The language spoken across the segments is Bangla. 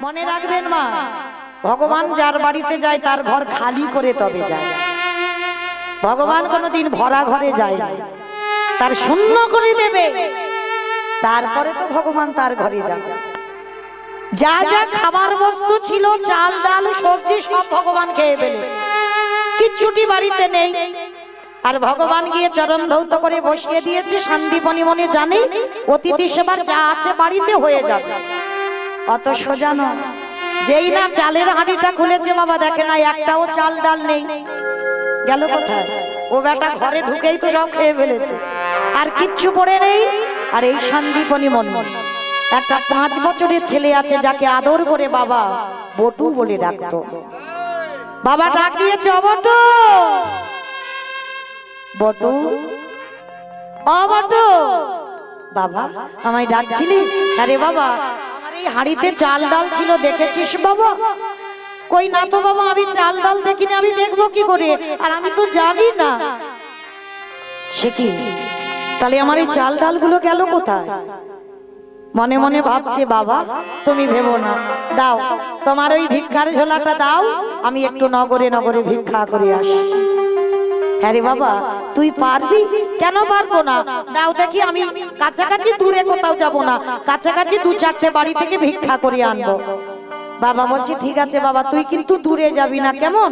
মনে রাখবেন মা, ভগবান যার বাড়িতে যায় তার ঘর খালি করে তবে যায়। ভগবান কোনোদিন ভরা ঘরে যায় না, তার শূন্য করে দেবে, তারপরে তো ভগবান তার ঘরে যাবে। যা যা খাবার বস্তু ছিল, চাল ডাল সবজি সব ভগবান খেয়ে ফেলেছে, কিচ্ছুটি বাড়িতে নেই। আর ভগবান গিয়ে চরণ ধৌত করে বসিয়ে দিয়েছে, শান্তিপনি মনে জানে অতিথি সেবার যা আছে বাড়িতে হয়ে যাবে। অত সোজা নয়। যেই না চালের হাঁড়িটা খুলেছে বাবা, দেখে না একটাও চাল ডাল নেই, গেল কোথায়? ও বেটা ঘরে ঢুকেই তো সব খেয়ে ফেলেছে, আর কিচ্ছু পড়ে নেই। আর এই শান্তিপনি মনে একটা 5 বছরের ছেলে আছে, যাকে আদর করে বাবা বটু বলে ডাকতো। বাবা ডাক দিয়েছে, অবটু বটু, অবটু। বাবা আমায় ডাকছিলি? আরে বাবা, আমার এই হাঁড়িতে চাল ডাল ছিল, দেখেছিস বাবা? কই না তো বাবা, আমি চাল ডাল দেখিনি, আমি দেখবো কি করে, আর আমি তো জানি না। সে কি, তাহলে আমার এই চাল ডাল গুলো গেল কোথায়? মনে মনে ভাবছে, বাবা তুমি ভেবো না, দাও তোমার ওই ভিক্ষার ঝোলাটা দাও, আমি একটু নগরে নগরে ভিক্ষা করে আসি। হ্যাঁ রে বাবা, তুই পারবি? কেন পারবো না, দাও দেখি, আমি কাছাকাছি দূরে কোথাও যাব না, কাছাকাছি 2-4টে বাড়ি থেকে ভিক্ষা করে আনবো। বাবা বলছে, ঠিক আছে বাবা, তুই কিন্তু দূরে যাবি না, কেমন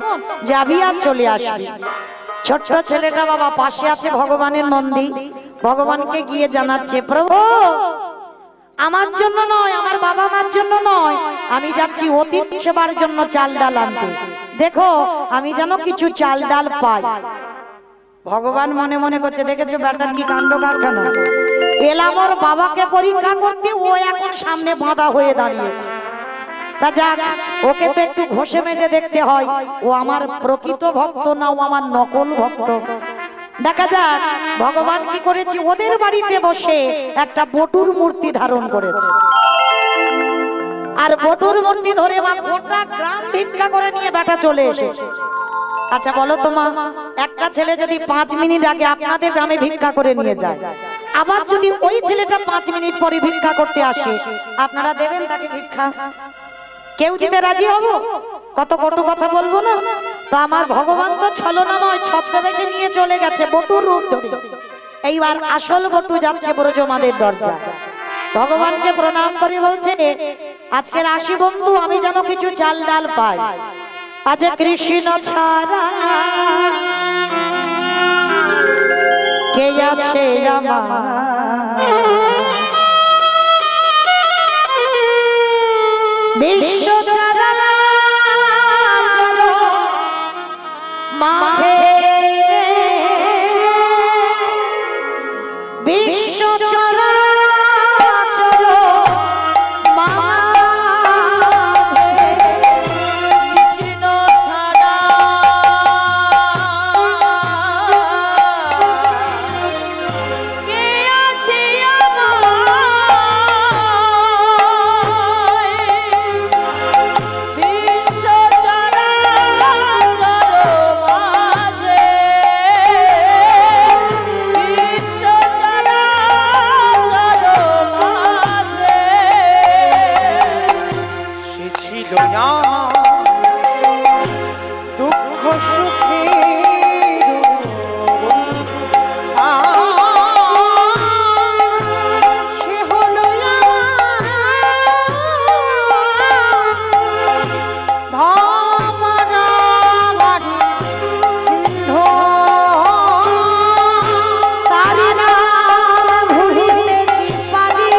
যাবি আর চলে আসবি। ছোট্ট ছেলেটা বাবা পাশে আছে ভগবানের মন্দির, ভগবানকে গিয়ে জানাচ্ছে, প্রভু আমার জন্য নয়, আমার বাবা মার জন্য নয়, আমি যাচ্ছি অতিথি সেবার জন্য চাল ডাল আনতে, দেখো আমি যেন কিছু চাল ডাল পাই। ভগবান মনে মনে করছে, দেখেছো ব্যাটার কি কাণ্ড কারখানা, এলাম ওর বাবাকে পরীক্ষা করতে, ও এখন সামনে বাঁধা হয়ে দাঁড়িয়েছে। তা যাক, ওকে তো একটু ঘষে মেজে দেখতে হয়, ও আমার প্রকৃত ভক্ত না ও আমার নকল ভক্ত। দেখা যাক ভগবান কি করেছে, ওদের বাড়িতে বসে একটা বটুর মূর্তি ধারণ করেছে, আর বটুর মূর্তি ধরে গোটা গ্রাম ভিক্ষা করে নিয়ে বেটা চলে এসেছে। আচ্ছা বলো তো মা, একটা ছেলে যদি 5 মিনিট আগে আপনাদের গ্রামে ভিক্ষা করে নিয়ে যায়, আবার যদি ওই ছেলেটা 5 মিনিট পরে ভিক্ষা করতে আসে, আপনারা দেবেন তাকে ভিক্ষা? কেউ দিতে রাজি হবো? কত কটু কথা বলবো না? তো আমার ভগবান তো ছলনাময়, ছদ্মবেশে নিয়ে চলে গেছে বটুর রূপ ধরে। এইবার আসল বটু যাচ্ছে ব্রজমাদের দরজা, ভগবানকে প্রণাম করে বলছে, আজকের আসি বন্ধু, আমি যেন কিছু চাল ডাল পাই, আজ কৃষ্ণ ছাড়া কে আছে আমার, বিশ্ব ছাড়া চলো মাঝে, বিশ্ব ছাড়া চলো মাঝে, কৃষ্ণ ছাড়া কে আছে দুঃখ সুখে সে হলো ভাবনা বাড়ি সিন্ধু, তার নাম ভুলিতে কি পারি,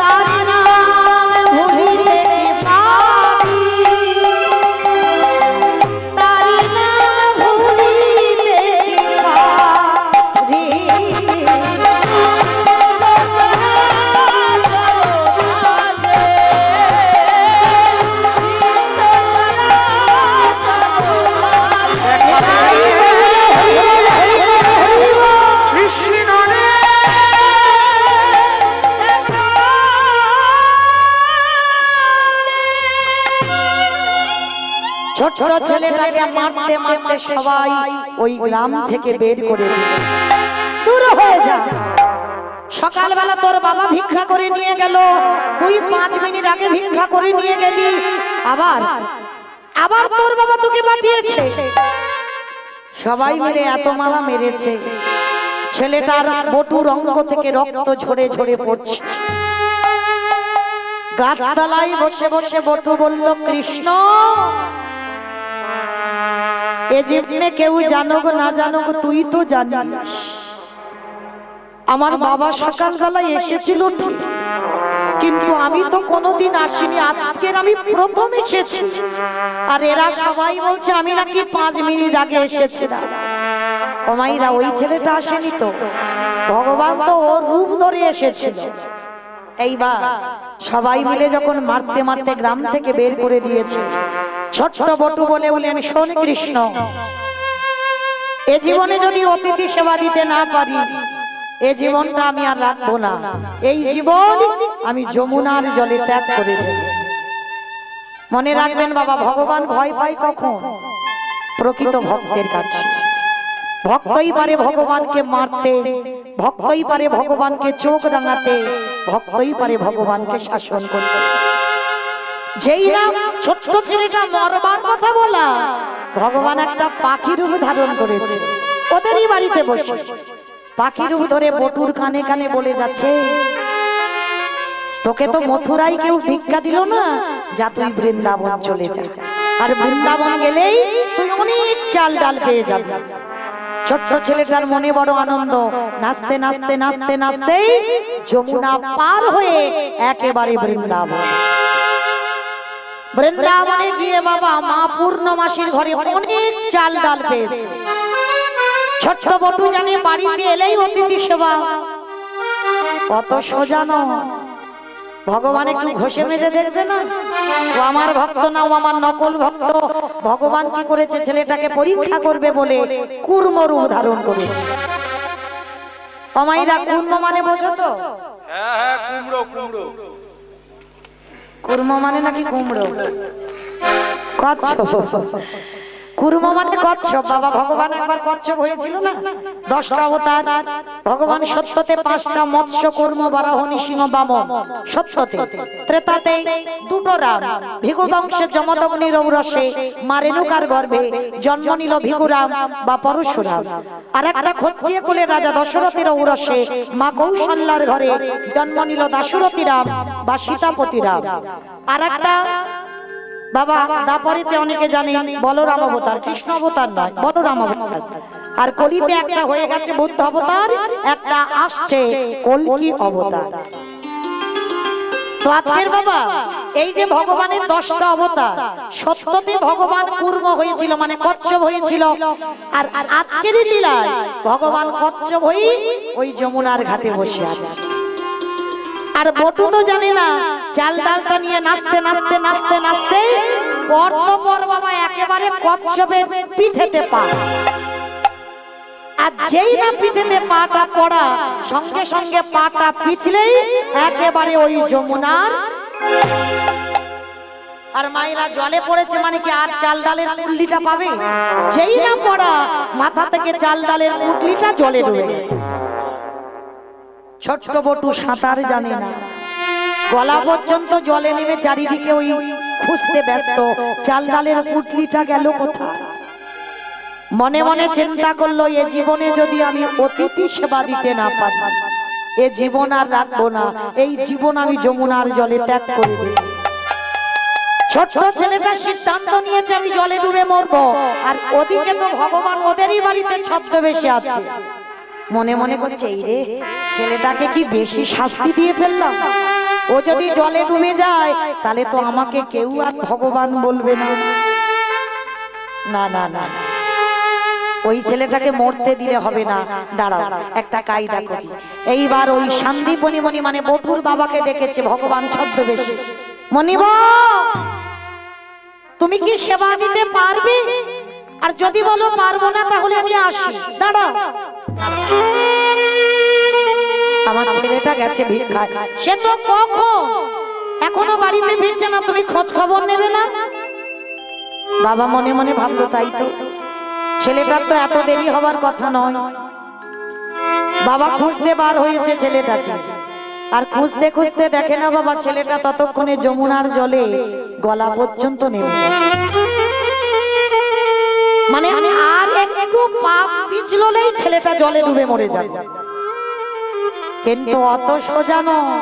তার নাম ভুলিতে কি পারি, তার নাম ভুলিতে কি পারি। ছোট ছেলেটাকে মারতে মারতে সবাই ওই গ্রাম থেকে বের করে দিল, দূর হয়ে যা। সকালবেলা তোর বাবা ভিক্ষা করে নিয়ে গেল, তুই 5 মিনিট আগে ভিক্ষা করে নিয়ে গেলি, আবার আবার তোর বাবা তোকে পাঠিয়েছে। সবাই মিলে এত মারা মেরেছে, ছেলেটার বটুর অঙ্গ থেকে রক্ত ঝরে ঝরে পড়ছে। গাছতলায় বসে বসে বটু বলল, কৃষ্ণ, এ জীবনে কেউ জানুক না জানুক তুই তো জানিস। আমার বাবা সকালবেলায় এসেছিল কিন্তু আমি তো কোনোদিন আসিনি, আজকের আমি প্রথম এসেছি। আর এরা সবাই বলছে আমি নাকি 5 মিনিট আগে এসেছিলাম। ও মাইরা, ওই ছেলেটা আসেনি তো, ভগবান তো ওর রূপ ধরে এসেছিল। এইবার সবাই মিলে যখন মারতে মারতে গ্রাম থেকে বের করে দিয়েছে, ছোট্ট বটু বলে বলেন, শোন কৃষ্ণ, এ জীবনে যদি অতিথি সেবা দিতে না পারি, এই জীবনটা আমি আর রাখবো না। এই জীবন আমি যমুনার জলে ত্যাগ করে দেব। মনে রাখবেন বাবা, ভগবান ভয় পায় কখন? প্রকৃত ভক্তের কাছে। ভক্তই পারে ভগবানকে মারতে, ভক্তই পারে ভগবানকে চোখ রাঙাতে, ভক্তই পারে ভগবানকে শাসন করতে। যেই না ছোট্ট ছেলেটা মরবার কথা বলা, ভগবান একটা পাখি রূপ ধারণ করেছে ওদেরই বাড়িতে বসে। পাখি রূপ ধরে বটুর কানে কানে বলে যাচ্ছে, তোকে তো মথুরায় কেউ ভিক্ষা দিল না, যা তুই বৃন্দাবন চলে যা। আর বৃন্দাবন গেলেই তুই অনেক চাল ডাল পেয়ে যাবি। ছোট্ট ছেলেটার মনে বড় আনন্দ, নাচতে নাচতে নাচতে নাচতে যমুনা পার হয়ে একেবারে বৃন্দাবন। বৃন্দাবনে গিয়ে বাবা মা পূর্ণমাসীর ঘরে অনেক চাল ডাল পেয়েছে। ছোট্ট বটু জানে বাড়িতে এলেই অতিথি সেবা, কত সোজা নয়। ভগবান একটু ঘষে মেজে দেখবে না, ও আমার ভক্ত না, ও আমার নকল ভক্ত। ভগবান কি করেছে, ছেলেটাকে পরীক্ষা করবে বলে কুর্ম রূপ ধারণ করেছে। অমাইরা, কুর্ম মানে বোঝো তো? হ্যাঁ, কুমড়ো কুমড়ো। কুর্ম মানে নাকি কুমড়ো? কচ্ছপ। কুর্ম মানে কচ্ছপ। বাবা ভগবান একবার কচ্ছপ হয়েছিল না, 10টা অবতার। ভগবান সত্যতে 5টা, মৎস্য, কুর্ম, বরাহ, নৃসিংহ, বামন। সত্যতে ত্রেতাতে 2টো রাম, ভিগু বংশে যমদগ্নি রৌরসে মা রেণুকার গর্ভে জন্ম নিল ভিগুরাম বা পরশুরাম। আর একটা ক্ষত্রিয় কুলের রাজা দশরথের ঔরসে মা কৌশল্যার ঘরে জন্ম নিল দাশরথী রাম বা সীতাপতি রাম। আর একটা বাবা দাপরিতে অনেকে জানেন বলরাম অবতার, কৃষ্ণ অবতার নয়, বলরাম অবতার। আর কলিতে একটা হয়ে গেছে বুদ্ধ অবতার, একটা আসছে কল্কি অবতার। তো আজকের বাবা এই যে ভগবানের 10টা অবতার, সত্যতে ভগবান কুর্ম হয়েছিল মানে কচ্ছপ হয়েছিল। আর আজকের লীলায় ভগবান কচ্ছপ হয়ে ওই যমুনার ঘাটে বসে আছে। আর বটু তো জানে না, চাল ডালটা নিয়ে নাচতে নাচতে নাচতে নাচতে পর বাবা একেবারে কচ্ছপের পিঠেতে পা। আর যেই না পিঠেতে পাটা পড়া, সঙ্গে সঙ্গে পাটা পিছলেই একেবারে ওই যমুনার। আর মায়েরা জলে পড়েছে মানে কি আর চাল ডালের কুল্লিটা পাবে? যেই না পড়া, মাথা থেকে চাল ডালের কুল্লিটা জলে ডুবে গেছে। ছোট্ট বটু সাঁতার জানে না, গলা পর্যন্ত জলে নেমে চারিদিকে ওই খুঁজতে ব্যস্ত, চাল ডালের কুটলিটা গেল কোথায়। মনে মনে চিন্তা করলো, এ জীবনে যদি আমি অতিথি সেবা দিতে না পারি, এ জীবন আর রাখবো না, এই জীবন আমি যমুনার জলে ত্যাগ করে দেব। ছোট্ট ছেলেটা সিদ্ধান্ত নিয়েছে আমি জলে ডুবে মরবো। আর ওদিকে তো ভগবান ওদেরই বাড়িতে ছদ্মবেশে আছে। মনে মনে করছে, এই রে ছেলেটাকে কি বেশি শাস্তি দিয়ে ফেললাম, ও যদি জলে ডুবে যায় তাহলে তো আমাকে কেউ আর ভগবান বলবে না। না না না, ওই ছেলেটাকে মরতে দিলে হবে না, দাঁড়াও একটা কায়দা করি। এইবার ওই শান্তিপনি মনি মানে বটুর বাবাকে ডেকেছে ভগবান ছদ্মবেশে। মনিব, তুমি কি সেবা দিতে পারবে? আর যদি বলো পারবো না তাহলে আমি আসি। দাঁড়াও, আমার ছেলেটা গেছে ভিক্ষায়, সে তো কখন এখনো বাড়িতে ফিরছে না, তুমি খোঁজ খবর নেবে না? বাবা মনে মনে ভাবলো, তাই তো, ছেলেটার তো এত দেরি হবার কথা নয়। বাবা খুঁজতে বার হয়েছে ছেলেটাকে, আর খুঁজতে খুঁজতে দেখে না বাবা ছেলেটা ততক্ষণে যমুনার জলে গলা পর্যন্ত নেমে গেছে। মানে আর একটু পা পিছলেই ছেলেটা জলে ডুবে মরে যাবে। কিন্তু অত সোজা নয়।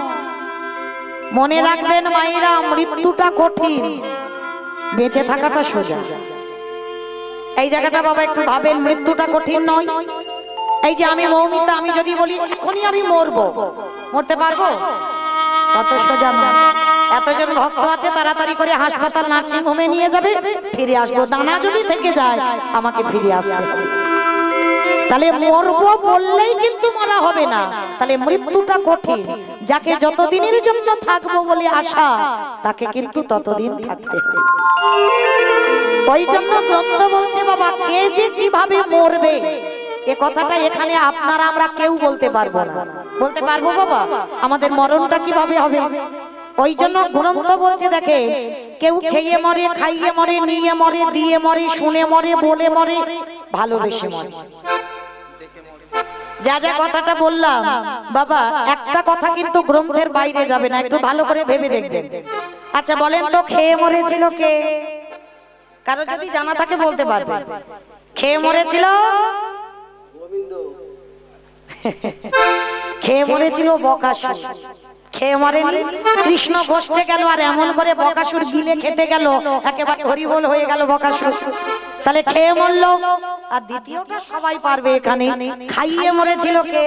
মনে রাখবেন মায়েরা, মৃত্যুটা কঠিন, বেঁচে থাকাটা সোজা। এই জায়গাটা বাবা একটু ভাবেন, মৃত্যুটা কঠিন নয়। এই যে আমি মৌমিতা, আমি যদি বলি এখনই আমি মরবো, মরতে পারবো? অত সোজা নয়। এতজন ভক্ত আছে, তাড়াতাড়ি করে হাসপাতাল নার্সিং হোমে নিয়ে যাবে, ফিরে আসবো। দানা যদি থেকে যায় আমাকে ফিরে আসতে হবে। তাহলে মরবো বললেই কিন্তু মারা হবে না। তাহলে মৃত্যুটা কঠিন। যাকে যতদিনের জন্য থাকবো বলে আশা, তাকে কিন্তু ততদিন থাকতে হবে। ওই জন্য গ্রন্থ বলছে বাবা, কে যে কিভাবে মরবে এ কথাটা এখানে আপনারা আমরা কেউ বলতে পারবো না। বলতে পারবো বাবা আমাদের মরণটা কিভাবে হবে? ওই জন্য গ্রন্থ বলছে দেখে, কেউ খেয়ে মরে, খাইয়ে মরে, নিয়ে মরে, দিয়ে মরে, শুনে মরে, বলে মরে, ভালোবেসে মরে। যা যা কথাটা বললাম বাবা, একটা কথা কিন্তু গ্রন্থের বাইরে যাবে না, একটু ভালো করে ভেবে দেখবেন। আচ্ছা বলেন তো, খেয়ে মরেছিল কে? কারো যদি জানা থাকে বলতে পারবে। খেয়ে মরেছিল, খেয়ে মরেছিল বকাসুর। খেয়ে মরেনি, কৃষ্ণ গোষ্ঠে গেল আর এমন করে বকাসুর গিলে খেতে গেল, একেবারে হরিবোল হয়ে গেল বকাসুর। তাহলে খেয়ে মরলো। আর দ্বিতীয়টা সবাই পারবে এখানে, খাইয়ে মরেছিল কে?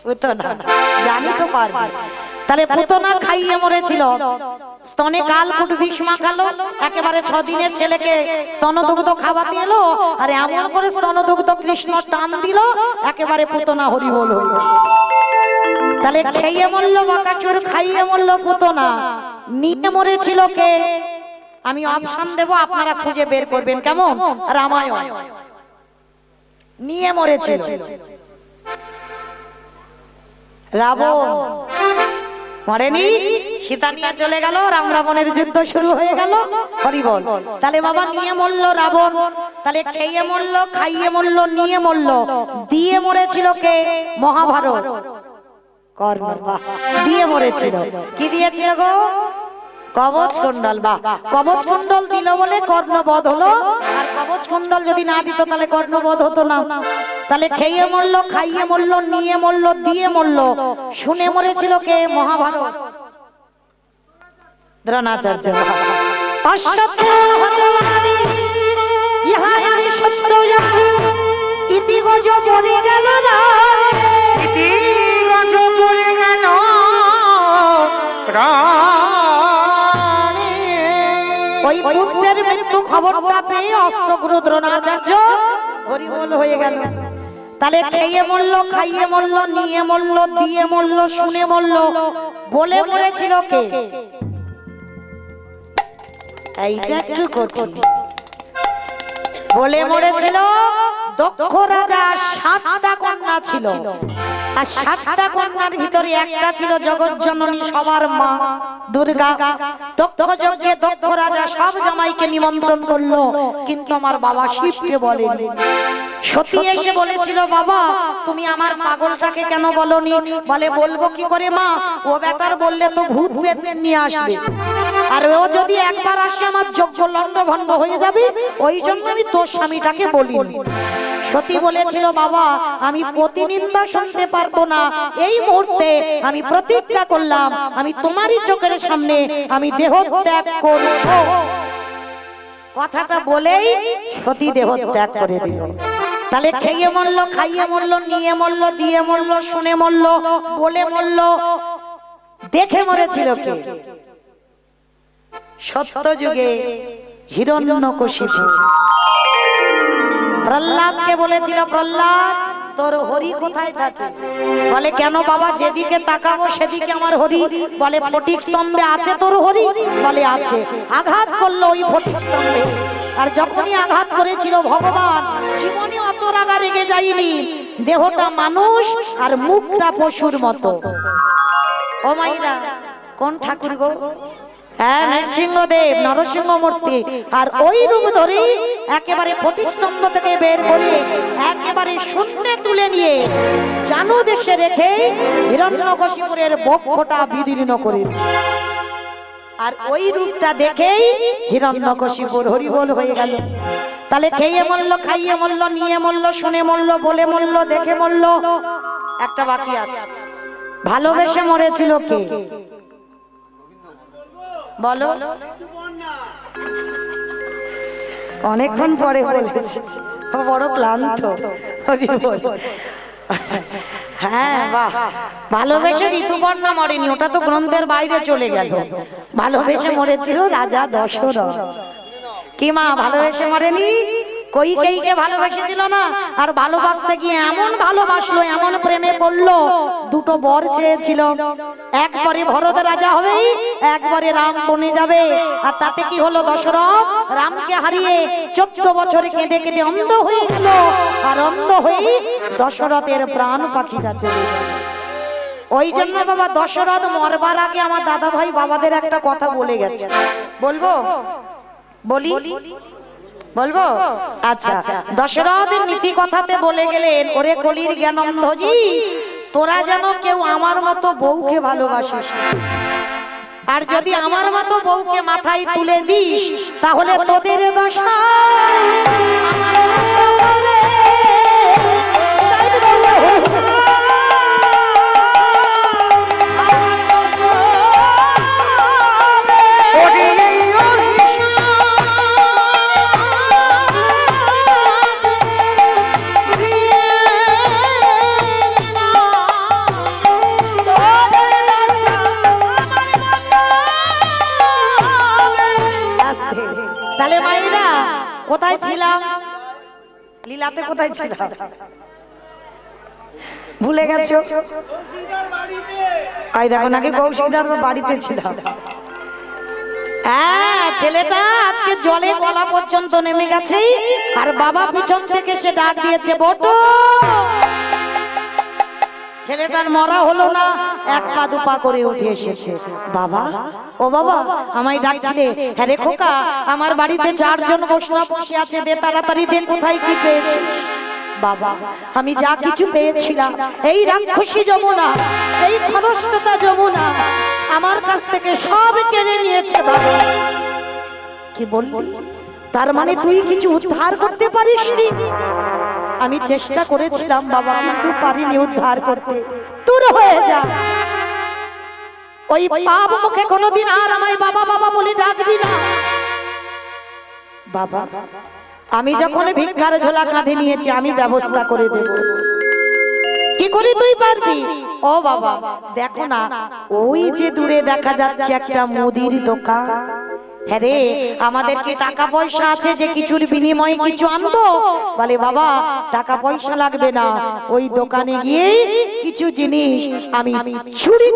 পুতনা। জানি তো পারবে। তাহলে পুতনা খাইয়ে মরেছিল। স্তনে কালকুট বিষ মাখালো, একেবারে 6 দিনের ছেলেকে স্তনদুগ্ধ খাওয়াতে এলো, আর এমন করে স্তনদুগ্ধ কৃষ্ণ টান দিল, একেবারে পুতনা হরিবোল হইল। তাহলে খেয়ে মরলো বকাসুর, খাইয়ে মরলো পুতনা। নিয়ে মরেছিল কে? আমি অপশন দেব, আপনারা খুঁজে বের করবেন। কেমন? রামায়ণ। নিয়ে মরেছিল রাবণ। মরেনি, সীতা নিয়ে চলে গেল, রাম রাবণের যুদ্ধ শুরু হয়ে গেল, হরিবল। তাহলে বাবা নিয়ে মরলো রাবণ। তাহলে খেয়ে মরলো, খাইয়ে মরলো, নিয়ে মরলো। দিয়ে মরেছিল কে? মহাভারত। কর্ণ। দিয়ে মরেছিল। কি দিয়েছিল গো? কবচ কুণ্ডল। বা কবচ কুণ্ডল দিল বলে কর্ণবধ হলো, আর কবচ কুণ্ডল যদি না দিত তাহলে কর্ণবধ হতো না। তাহলে খেয়ে মরলো, খাইয়ে মরলো, নিয়ে মরলো, দিয়ে মরলো। শুনে মরেছিল কে? মহাভারত। দ্রোণাচার্য। অসত্য হতবানি ইহা আমি সত্য জানি, ইতি গজ পড়ে গেল না, ইতি গজ পড়ে গেল ওই পুত্রের মৃত্যু খবরটা পেয়ে অষ্টগুরু দ্রোণাচার্য হরিবোল হয়ে গেল। তাহলে খেয়ে মরলো, খাইয়ে মরলো, নিয়ে মরলো, দিয়ে মরলো, শুনে মরলো, বলে মরেছিল কে? এইটা একটু কঠিন। বলে মরেছিল দক্ষ রাজা। 7টা কন্যা ছিল, আর 7টা কন্যার ভিতরে একটা ছিল জগৎজননী, সবার মা দুর্গা। দক্ষ যজ্ঞে দক্ষ রাজা সব জামাইকে নিমন্ত্রণ করলো, কিন্তু আমার বাবা শিবকে বলেনি। সতী এসে বলেছিল, বাবা তুমি আমার পাগলটাকে কেন বলনি? বলে বলবো কি করে মা, ও বেটার বললে তো ভূত প্রেত নিয়ে আসবে, আর ও যদি একবার আসে আমার যজ্ঞ লন্ডভন্ড হয়ে যাবে, ওই জন্য আমি তোর স্বামীটাকে বলিনি। সতী বলেছিল, বাবা আমি প্রতিনিন্দা শুনতে পারবো না, এই মুহূর্তে আমি প্রতিজ্ঞা করলাম আমি তোমারই চোখের সামনে আমি দেহ ত্যাগ করব। কথাটা বলেই সতী দেহ ত্যাগ করে দিল। তাহলে খেয়ে মরলো, খাইয়ে মরলো, নিয়ে মরলো, দিয়ে মরলো, শুনে মরলো, বলে মরলো, দেখে মরেছিল কে? সত্য যুগে হিরণ্যকশিপু। প্রহ্লাদকে বলেছিল, প্রহ্লাদ তোর হরি কোথায় থাকে? বলে কেন বাবা, যেদিকে তাকাবো সেদিকে আমার হরি। বলে ফটিক স্তম্ভে আছে তোর হরি? বলে আছে। আঘাত করলো ওই ফটিক স্তম্ভে, আর যখনই আঘাত করেছিল ভগবান জীবনে অত রাগা রেগে যায়নি। দেহটা মানুষ আর মুখটা পশুর মতো। ও মাইরা, কোন ঠাকুর গো? হ্যাঁ, নরসিংহদেব নরসিংহ মূর্তি। আর ওই রূপ ধরেই একেবারে ফটিক স্তম্ভ থেকে বের করে একেবারে শূন্যে তুলে নিয়ে জানু দেশে রেখে হিরণ্যকশিপুরের বক্ষটা বিদীর্ণ করে। আর ওই রূপটা দেখেই হিরণ্যকশিপুর হরিবোল হয়ে গেল। তাহলে খেয়ে মরল, খাইয়ে মরল, নিয়ে মরল, শুনে মরল, বলে মরল, দেখে মরল, একটা বাকি আছে, ভালোবেসে মরেছিল কে বলো? অনেকক্ষণ পরে বলেছি, বড় ক্লান্ত। হ্যাঁ, বাহ, ভালোবেসে ঋতুপর্ণা মরেনি, ওটা তো গ্রন্থের বাইরে চলে গেল। ভালোবেসে মরেছিল রাজা দশরথ। কি মা, ভালোবেসে মরেনি? কইকেয়ীকে ভালোবেসেছিল না? আর ভালোবাসতে গিয়ে এমন ভালোবাসলো, এমন প্রেমে পড়লো, দুটো বর চেয়েছিল, একবারে ভরত রাজা হবে, একবারে রাম বনে যাবে। আর তাতে কি হলো? দশরথ রামকে হারিয়ে 14 বছরে কেঁদে কেঁদে অন্ধ হয়ে গেল। আর অন্ধ হয়ে দশরথের প্রাণ পাখিটা চলে গেল। ওই জন্য বাবা দশরথ মরবার আগে আমার দাদা ভাই বাবাদের একটা কথা বলে গেছে, বলবো? বলি? বলবো? আচ্ছা, দশরথের নীতি কথাতে বলে গেলেন, ওরে কলির জ্ঞানন্ধজি, তোরা যেন কেউ আমার মতো বউকে ভালোবাসিস না। আর যদি আমার মতো বউকে মাথায় তুলে দিস, তাহলে তোদের দশা আমার মতো হবে। তাহলে মায়েরা কোথায় ছিলাম? লীলাতে কোথায় ছিলাম? ভুলে গেছো? আই দেখো নাকি কৌশিকদার বাড়িতে ছিলাম। হ্যাঁ, ছেলেটা আজকে জলে গলা পর্যন্ত নেমে গেছে। আর বাবা পিছন থেকে সে ডাক দিয়েছে, বটো। ছেলেটার মরা হলো না, এক পা দুপা করে উঠে এসেছে। বাবা, ও বাবা, আমায় ডাকছিলে? হ্যাঁ রে খোকা, আমার বাড়িতে 4 জন বৈষ্ণব বসে আছে, দে তাড়াতাড়ি দে, কোথায় কি পেয়েছিস? বাবা, আমি যা কিছু পেয়েছিলাম, এই রাক্ষসী যমুনা, এই খরস্রোতা যমুনা আমার কাছ থেকে সব কেড়ে নিয়েছে। বাবা, কি বললি? তার মানে তুই কিছু উদ্ধার করতে পারিসনি? আমি চেষ্টা করেছিলাম বাবা, কিন্তু পারিনি উদ্ধার করতে। দূর হয়ে যা, ওই পাপ মুখে কোনোদিন আর আমায় বাবা বাবা বলে ডাকবি না। বাবা, আমি যখন ভিক্ষার ঝোলা কাঁধে নিয়েছি, আমি ব্যবস্থা করে দেব। কি করে তুই পারবি? ও বাবা, দেখো না, ওই যে দূরে দেখা যাচ্ছে একটা মুদির দোকান। হ্যাঁ রে, আমাদের কি টাকা পয়সা আছে যে কিছুর বিনিময়ে কিছু আনবো? বলে বাবা, টাকা পয়সা লাগবে না, ওই দোকানে গিয়ে কিছু জিনিস আমি চুরি।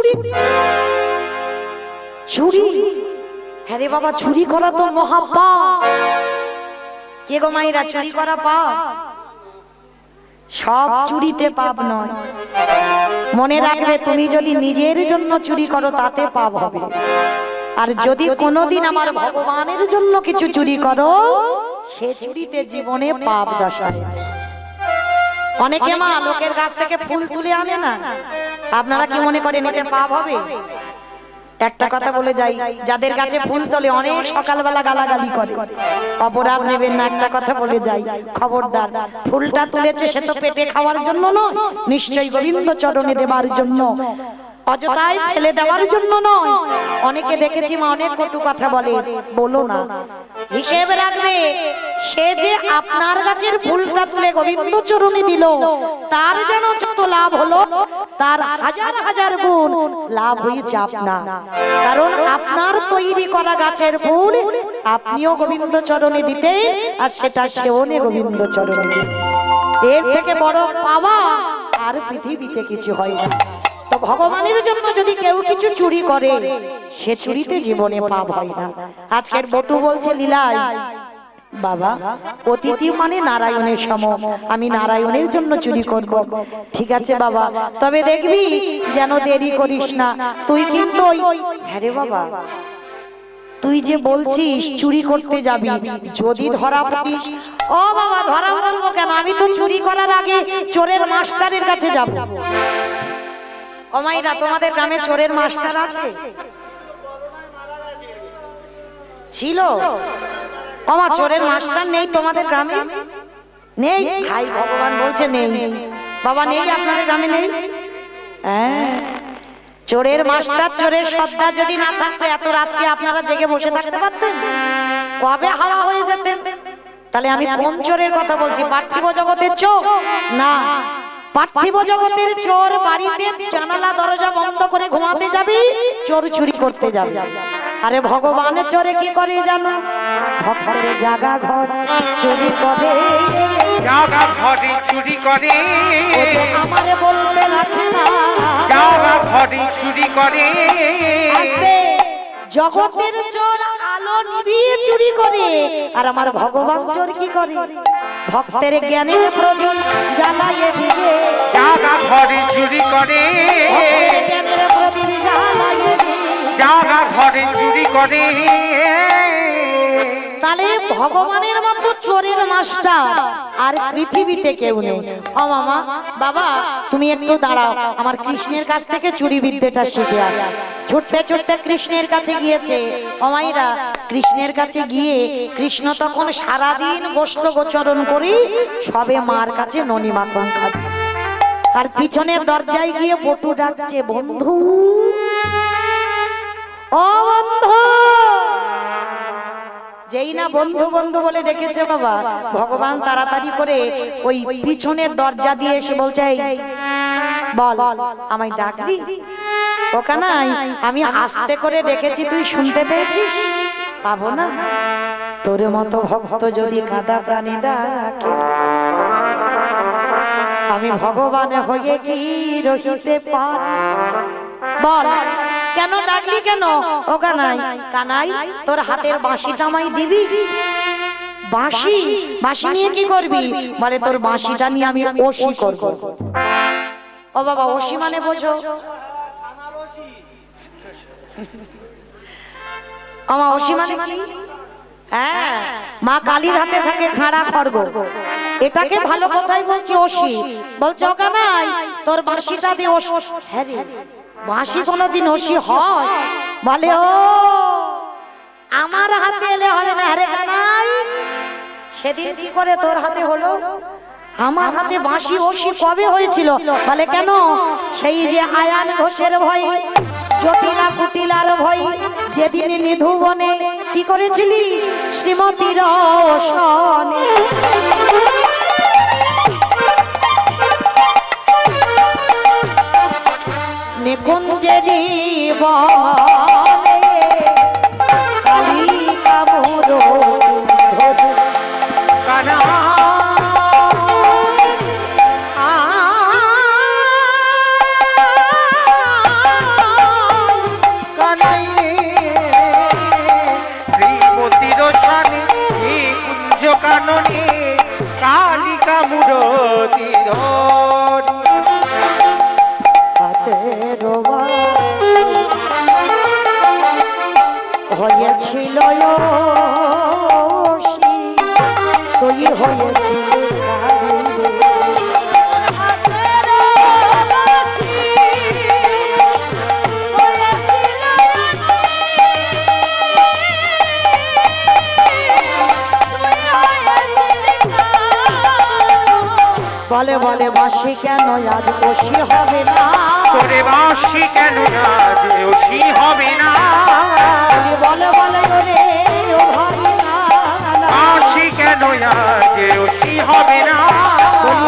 চুরি? হ্যাঁ রে বাবা, চুরি করা তো মহাপাপ। কে গো মায়েরা, চুরি করা পাপ? সব চুরিতে পাপ নয়। মনে রাখবে, তুমি যদি নিজের জন্য চুরি করো তাতে পাপ হবে। আর যদি কোনোদিন আমার ভগবানের জন্য কিছু চুরি করো, সে চুরিতে জীবনে পাপ দশায়। অনেকে মা লোকের কাছ থেকে ফুল তুলে আনে না, আপনারা কি মনে করেন এতে পাপ হবে? একটা কথা বলে যাই, যাদের কাছে ফুল তোলে অনেক সকালবেলা গালাগালি করে, অপরাধ নেবেন না। একটা কথা বলে যাই, খবরদার, ফুলটা তুলেছে সে তো পেটে খাওয়ার জন্য নয়, নিশ্চয়ই গোবিন্দ চরণে দেবার জন্য, অযথায় ফেলে দেওয়ার জন্য নয়। অনেকে দেখেছি মা অনেক কটু কথা বলে, বলো না। হিসেব রাখবে, সে যে আপনার গাছের ফুলটা তুলে গোবিন্দ চরণে দিল, তার যেন যত লাভ হলো, তার হাজার হাজার গুণ লাভ হয়েছে আপনার। কারণ আপনার তৈরি করা গাছের ফুল আপনিও গোবিন্দ চরণে দিতে, আর সেটা সেও গোবিন্দ চরণে দিতে। এর থেকে বড় পাওয়া আর পৃথিবীতে কিছু হয় না। তো ভগবানের জন্য যদি কেউ কিছু চুরি করে, সে চুরিতে জীবনে পাপ হয় না। আজকের বটু বলছে লীলায়, বাবা, অতিথি মানে নারায়ণের সম, আমি নারায়ণের জন্য চুরি করব। ঠিক আছে বাবা, তবে দেখবি যেন দেরি করিস না। তুই কিন্তু হ্যাঁ রে বাবা, তুই যে বলছিস চুরি করতে যাবি, যদি ধরা পড়িস। ও বাবা, ধরা পড়বো কেন? আমি তো চুরি করার আগে চোরের মাস্টারের কাছে যাব। ও মাইরা, তোমাদের গ্রামে চোরের মাস্টার আছে? ছিল? আমার চোরের মাস্টার নেই তোমাদের গ্রামে? নেই? হাই ভগবান, বলছে নেই। বাবা নেই আপনাদের গ্রামে? নেই? হ্যাঁ, চোরের মাস্টার, চোরের সর্দার যদি না থাকতো এত রাত্রে আপনারা জেগে বসে থাকতে পারতেন? কবে হাওয়া হয়ে যেতেন। তাহলে আমি কোন চোরের কথা বলছি? পার্থিব জগতের চোর না, পার্থিব জগতের চোর বাড়িতে জানালা দরজা বন্ধ করে ঘুমাতে যাবি, চোর চুরি করতে যাবে। আরে ভগবানের চোরে কি করে জানো? ভক্তের জাগা ঘর চুরি করে, জাগা ঘরে চুরি করে, আমারে বলতে রাখে না, জাগা ঘরে চুরি করে। জগতের চোর আলো নিভিয়ে চুরি করে, আর আমার ভগবান চোর কি করে? ভক্তের জ্ঞানের প্রদীপ জ্বালাইয়ে দিবে, জাগা ঘরে চুরি করে, ভক্তের জ্ঞানের প্রদীপ জ্বালাইয়ে দিবে। জাগা ঘরে চুরি করে। তাহলে ভগবানের মতো চোরের মাস্টার আর পৃথিবীতে কেউ নেই। ও মামা, বাবা তুমি একটু দাঁড়াও, আমার কৃষ্ণের কাছ থেকে চুরি বিদ্যাটা শিখে আস। ছুটতে ছুটতে কৃষ্ণের কাছে গিয়েছে। ও মাইরা, কৃষ্ণের কাছে গিয়ে কৃষ্ণ তখন সারাদিন গোষ্ঠ গোচরণ করি সবে মার কাছে ননি মাখন খাচ্ছে, আর পিছনের দরজায় গিয়ে বটু ডাকছে, বন্ধু ও বন্ধু। যেই না বন্ধু বন্ধু বলে ডেকেছে বাবা, ভগবান তাড়াতাড়ি করে ওই পিছনের দরজা দিয়ে এসে বলছে, বল আমায় ডাকলি? ওখানে আমি আস্তে করে ডেকেছি, তুই শুনতে পেয়েছিস? পাবো না? তোর মতো ভক্ত যদি কাদা প্রাণী ডাকে, আমি ভগবান হয়ে কি রহিতে পারি? বল কেন ডাকলি কেন? ও কানাই, কানাই তোর হাতের বাঁশিটা আমায় দিবি? বাঁশি? বাঁশি নিয়ে কি করবি? বলে তোর বাঁশিটা নিয়ে আমি ওশি করব। ও বাবা, ওশি মানে বোঝো? আমা ওশি মানে কি? হ্যাঁ, মা কালীর হাতে থাকে খাড়া খড়গ, এটাকে ভালো কথাই বলছি ওশি। বলছে ও কানাই তোর বাঁশিটা দে। ওশ? হ্যাঁ রে, বাঁশি কোনোদিন ওশি হয়? বলে ও আমার হাতে এলে হবে না। আরে কানাই, সেদিন কি করে তোর হাতে হলো? আমার হাতে বাঁশি ওশি কবে হয়েছিল? বলে কেন? সেই যে আয়ান ঘোষের ভয়, জটিলা কুটিলার ভয়, যেদিন নিধুবনে কি করেছিলি শ্রীমতীর সনে। নিকুঞ্জেরি বনে কালিকা মোর কানা কানাই শ্রীমতীর সনে কুঞ্জ কাননে কালিকা মূরতি ধরি। হয়েছিল তুই হয়েছিল বলে বলে বাঁশি কেন আজ বসি হবে না? তোরে বাঁশি কেন আজ ওশি হবে না? বলে বলে ওরে ও ভাই না, বাঁশি কেন আজ ওশি হবে না? বলে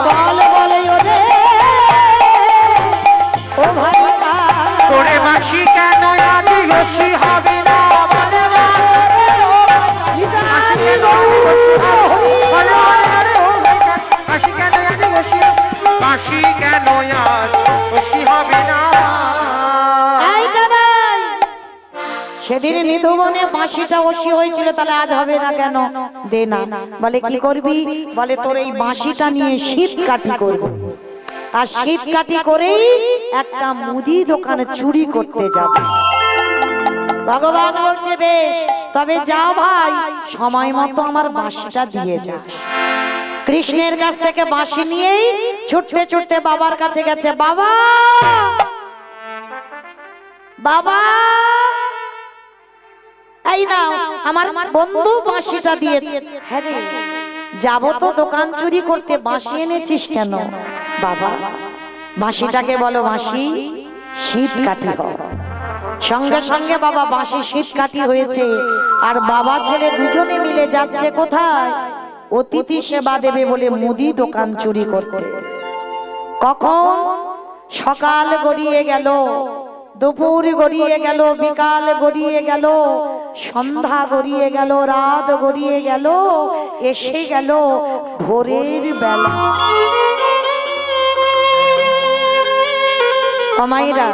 বলে ওরে ও ভাই না, তোরে বাঁশি কেন আজ ওশি হবে না? বলে বাঁশি কেন আজ ওশি, বাঁশি কেন আজ ওশি হবে না? সেদিন নিধুবনে বাঁশিটা ওশি হয়েছিল, তাহলে আজ হবে না কেন? দে না। বলে কি করবি? বলে তোর এই বাঁশিটা নিয়ে শীত কাটি করব, আর শীত কাটি করেই একটা মুদি দোকানে চুরি করতে যাব। ভগবান বলছে বেশ, তবে যাও ভাই, সময় মতো আমার বাঁশিটা দিয়ে যা। কৃষ্ণের কাছ থেকে বাঁশি নিয়েই ছুটতে ছুটতে বাবার কাছে গেছে। বাবা, বাবা, এই নাও, আমার বন্ধু বাঁশিটা দিয়েছে। হ্যাঁ রে, যাবো তো দোকান চুরি করতে, বাঁশি এনেছিস কেন? বাবা, বাঁশিটাকে বলো বাঁশি শীত কাঠি হয়। সঙ্গে সঙ্গে বাবা বাঁশি শীত কাঠি হয়েছে। আর বাবা ছেলে দুজনে মিলে যাচ্ছে কোথায়? অতিথি সেবা দেবে বলে মুদি দোকান চুরি করতে। কখন সকাল গড়িয়ে গেল, দুপুর গড়িয়ে গেল, বিকাল গড়িয়ে গেল, সন্ধ্যা গড়িয়ে গেল, রাত গড়িয়ে গেল, এসে গেল ভোরের বেলা। মায়েরা,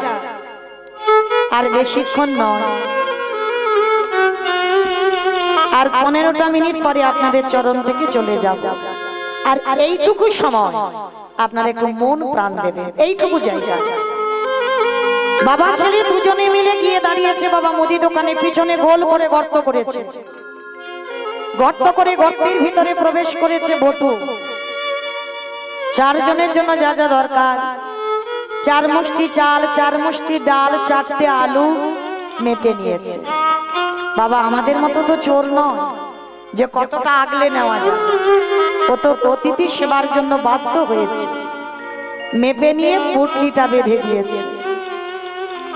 আর বেশিক্ষণ নয়, আর 15টা মিনিট পরে আপনাদের চরণ থেকে চলে যাব। আর এইটুকু সময় আপনারা একটু মন প্রাণ দেবেন, এইটুকু জায়গা। বাবা ছেলে দুজনে মিলে গিয়ে দাঁড়িয়েছে বাবা মুদি দোকানে, পিছনে গোল করে গর্ত করেছে। গর্ত করে গর্তের ভিতরে প্রবেশ করেছে বটু। 4 জনের জন্য যা যা দরকার, 4 মুষ্টি চাল, 4 মুষ্টি ডাল, 4টে আলু মেপে নিয়েছে। বাবা আমাদের মতো তো চোর নয় যে কতটা আগলে নেওয়া যায়, ও তো অতিথি সেবার জন্য বাধ্য হয়েছে। মেপে নিয়ে পুটলিটা বেঁধে দিয়েছে।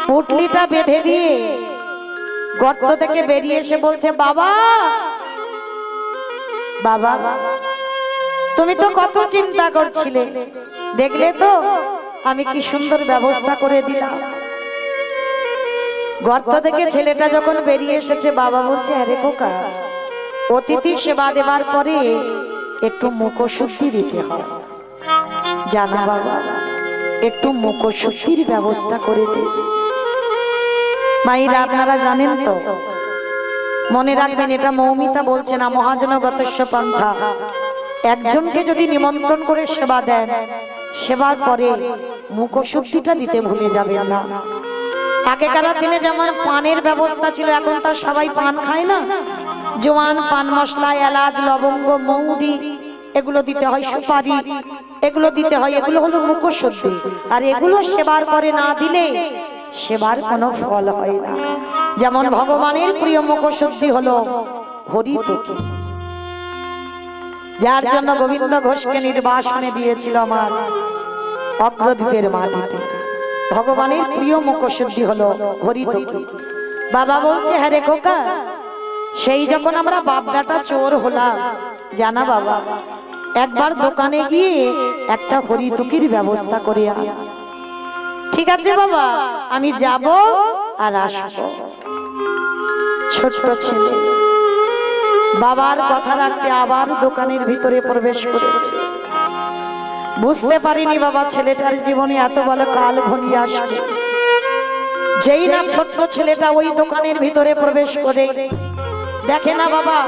পুটলিটা বেঁধে দিয়ে গর্ত থেকে বেরিয়ে এসে বলছে, বাবা, বাবা, তুমি তো কত চিন্তা করছিলে, দেখলে তো আমি কি সুন্দর ব্যবস্থা করে দিলাম। গর্ত থেকে ছেলেটা যখন বেরিয়ে এসেছে, বাবা বলছে, আরে খোকা, অতিথি সেবা দেবার পরে একটু মুখশুদ্ধি দিতে হয়, জানা বাবা, একটু মুখশুদ্ধির ব্যবস্থা করে দে। মায়েরা আপনারা জানেন তো, মনে রাখবেন, এটা মৌমিতা বলছে না, মহাজনগতস্য পন্থা। একজনকে যদি নিমন্ত্রণ করে সেবা দেন, সেবার পরে মুখশুদ্ধিটা দিতে ভুলে যাবেন না। আগেকার দিনে যেমন পানের ব্যবস্থা ছিল, এখন তার সবাই পান খায় না। জোয়ান, পান মশলা, এলাচ, লবঙ্গ, মৌরি, এগুলো দিতে হয়, সুপারি, এগুলো দিতে হয়। এগুলো হলো মুখশুদ্ধি। আর এগুলো সেবার পরে না দিলে সেবার কোনো ফল হয় না। যেমন ভগবানের প্রিয় মুখশুদ্ধি হলো হরিতুকি, যার জন্য গোবিন্দ ঘোষকে নির্বাসনে দিয়েছিল আমার অগ্রদ্বীপের মাটিতে। ভগবানের প্রিয় মুখশুদ্ধি হলো হরিতুকি। বাবা বলছে, হ্যাঁ রে খোকা, সেই যখন আমরা বাপদাটা চোর হলাম, জানা বাবা, একবার দোকানে গিয়ে একটা হরিতুকির ব্যবস্থা করে আন। ঠিক আছে বাবা, আমি যাব আর আসবো। ছোট্ট ছেলে বাবার কথা রাখতে আবার দোকানের ভিতরে প্রবেশ করেছে। বুঝতে পারিনি বাবা ছেলেটার জীবনে এত বড় কাল ঘনিয়ে আসবে। যেই না ছোট্ট ছেলেটা ওই দোকানের ভিতরে প্রবেশ করে দেখে না বাবা,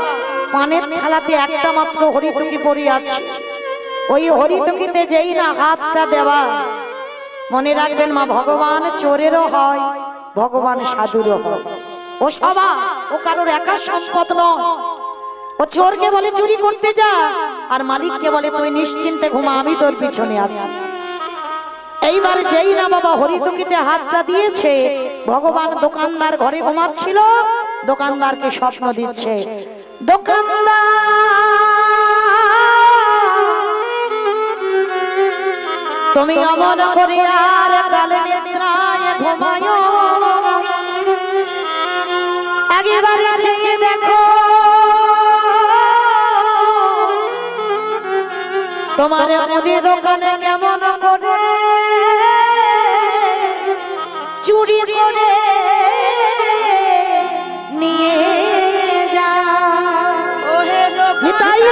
পানের থালাতে একটা মাত্র হরিতুকি পড়ে আছে। ওই হরিতুকিতে যেই না হাতটা দেওয়া, মনে রাখবেন মা, ভগবান চোরেরও হয়, ভগবান সাধুরও হয়। ও সবা, ও কারোর একা সম্পদ নয়। ও চোরকে বলে চুরি করতে যা, আর মালিককে বলে তুই নিশ্চিন্তে ঘুমা, আমি তোর পিছনে আছি। এইবার যেই না বাবা হরিতুকিতে হাতটা দিয়েছে, ভগবান দোকানদার ঘরে ঘুমাচ্ছিল, দোকানদারকে স্বপ্ন দিচ্ছে, দোকানদার তুমি অমন করে আর কালে নিদ্রায় ঘুমায়, আগেবারে চেয়ে দেখো তোমার মুদি দোকানে কেমন করে চুরি করে নিয়ে যা। নিতাই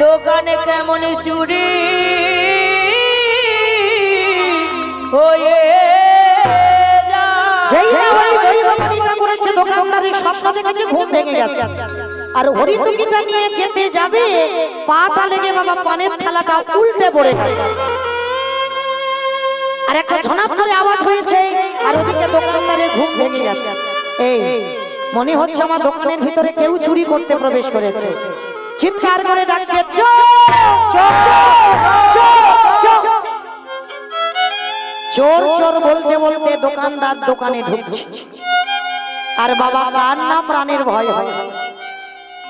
দোকানে কেমন চুরি হয়ে যেই না ওই দৈববাণীটা করেছে দোকানদারের স্বপ্ন দেখেছে, ঘুম ভেঙে গেছে। আর হরিতুকিটা নিয়ে যেতে যাবে, পাটা লেগে বাবা পানের থালাটা উল্টে পড়ে গেছে। আর একটা ঝনাত করে আওয়াজ হয়েছে, আর ওদিকে দোকানদারের ঘুম ভেঙে গেছে। এই মনে হচ্ছে আমার দোকানের ভিতরে কেউ চুরি করতে প্রবেশ করেছে। চিৎকার করে ডাকছে, চোর চোর বলতে বলতে দোকানদার দোকানে ঢুকছে। আর বাবা কার না প্রাণের ভয় হয়,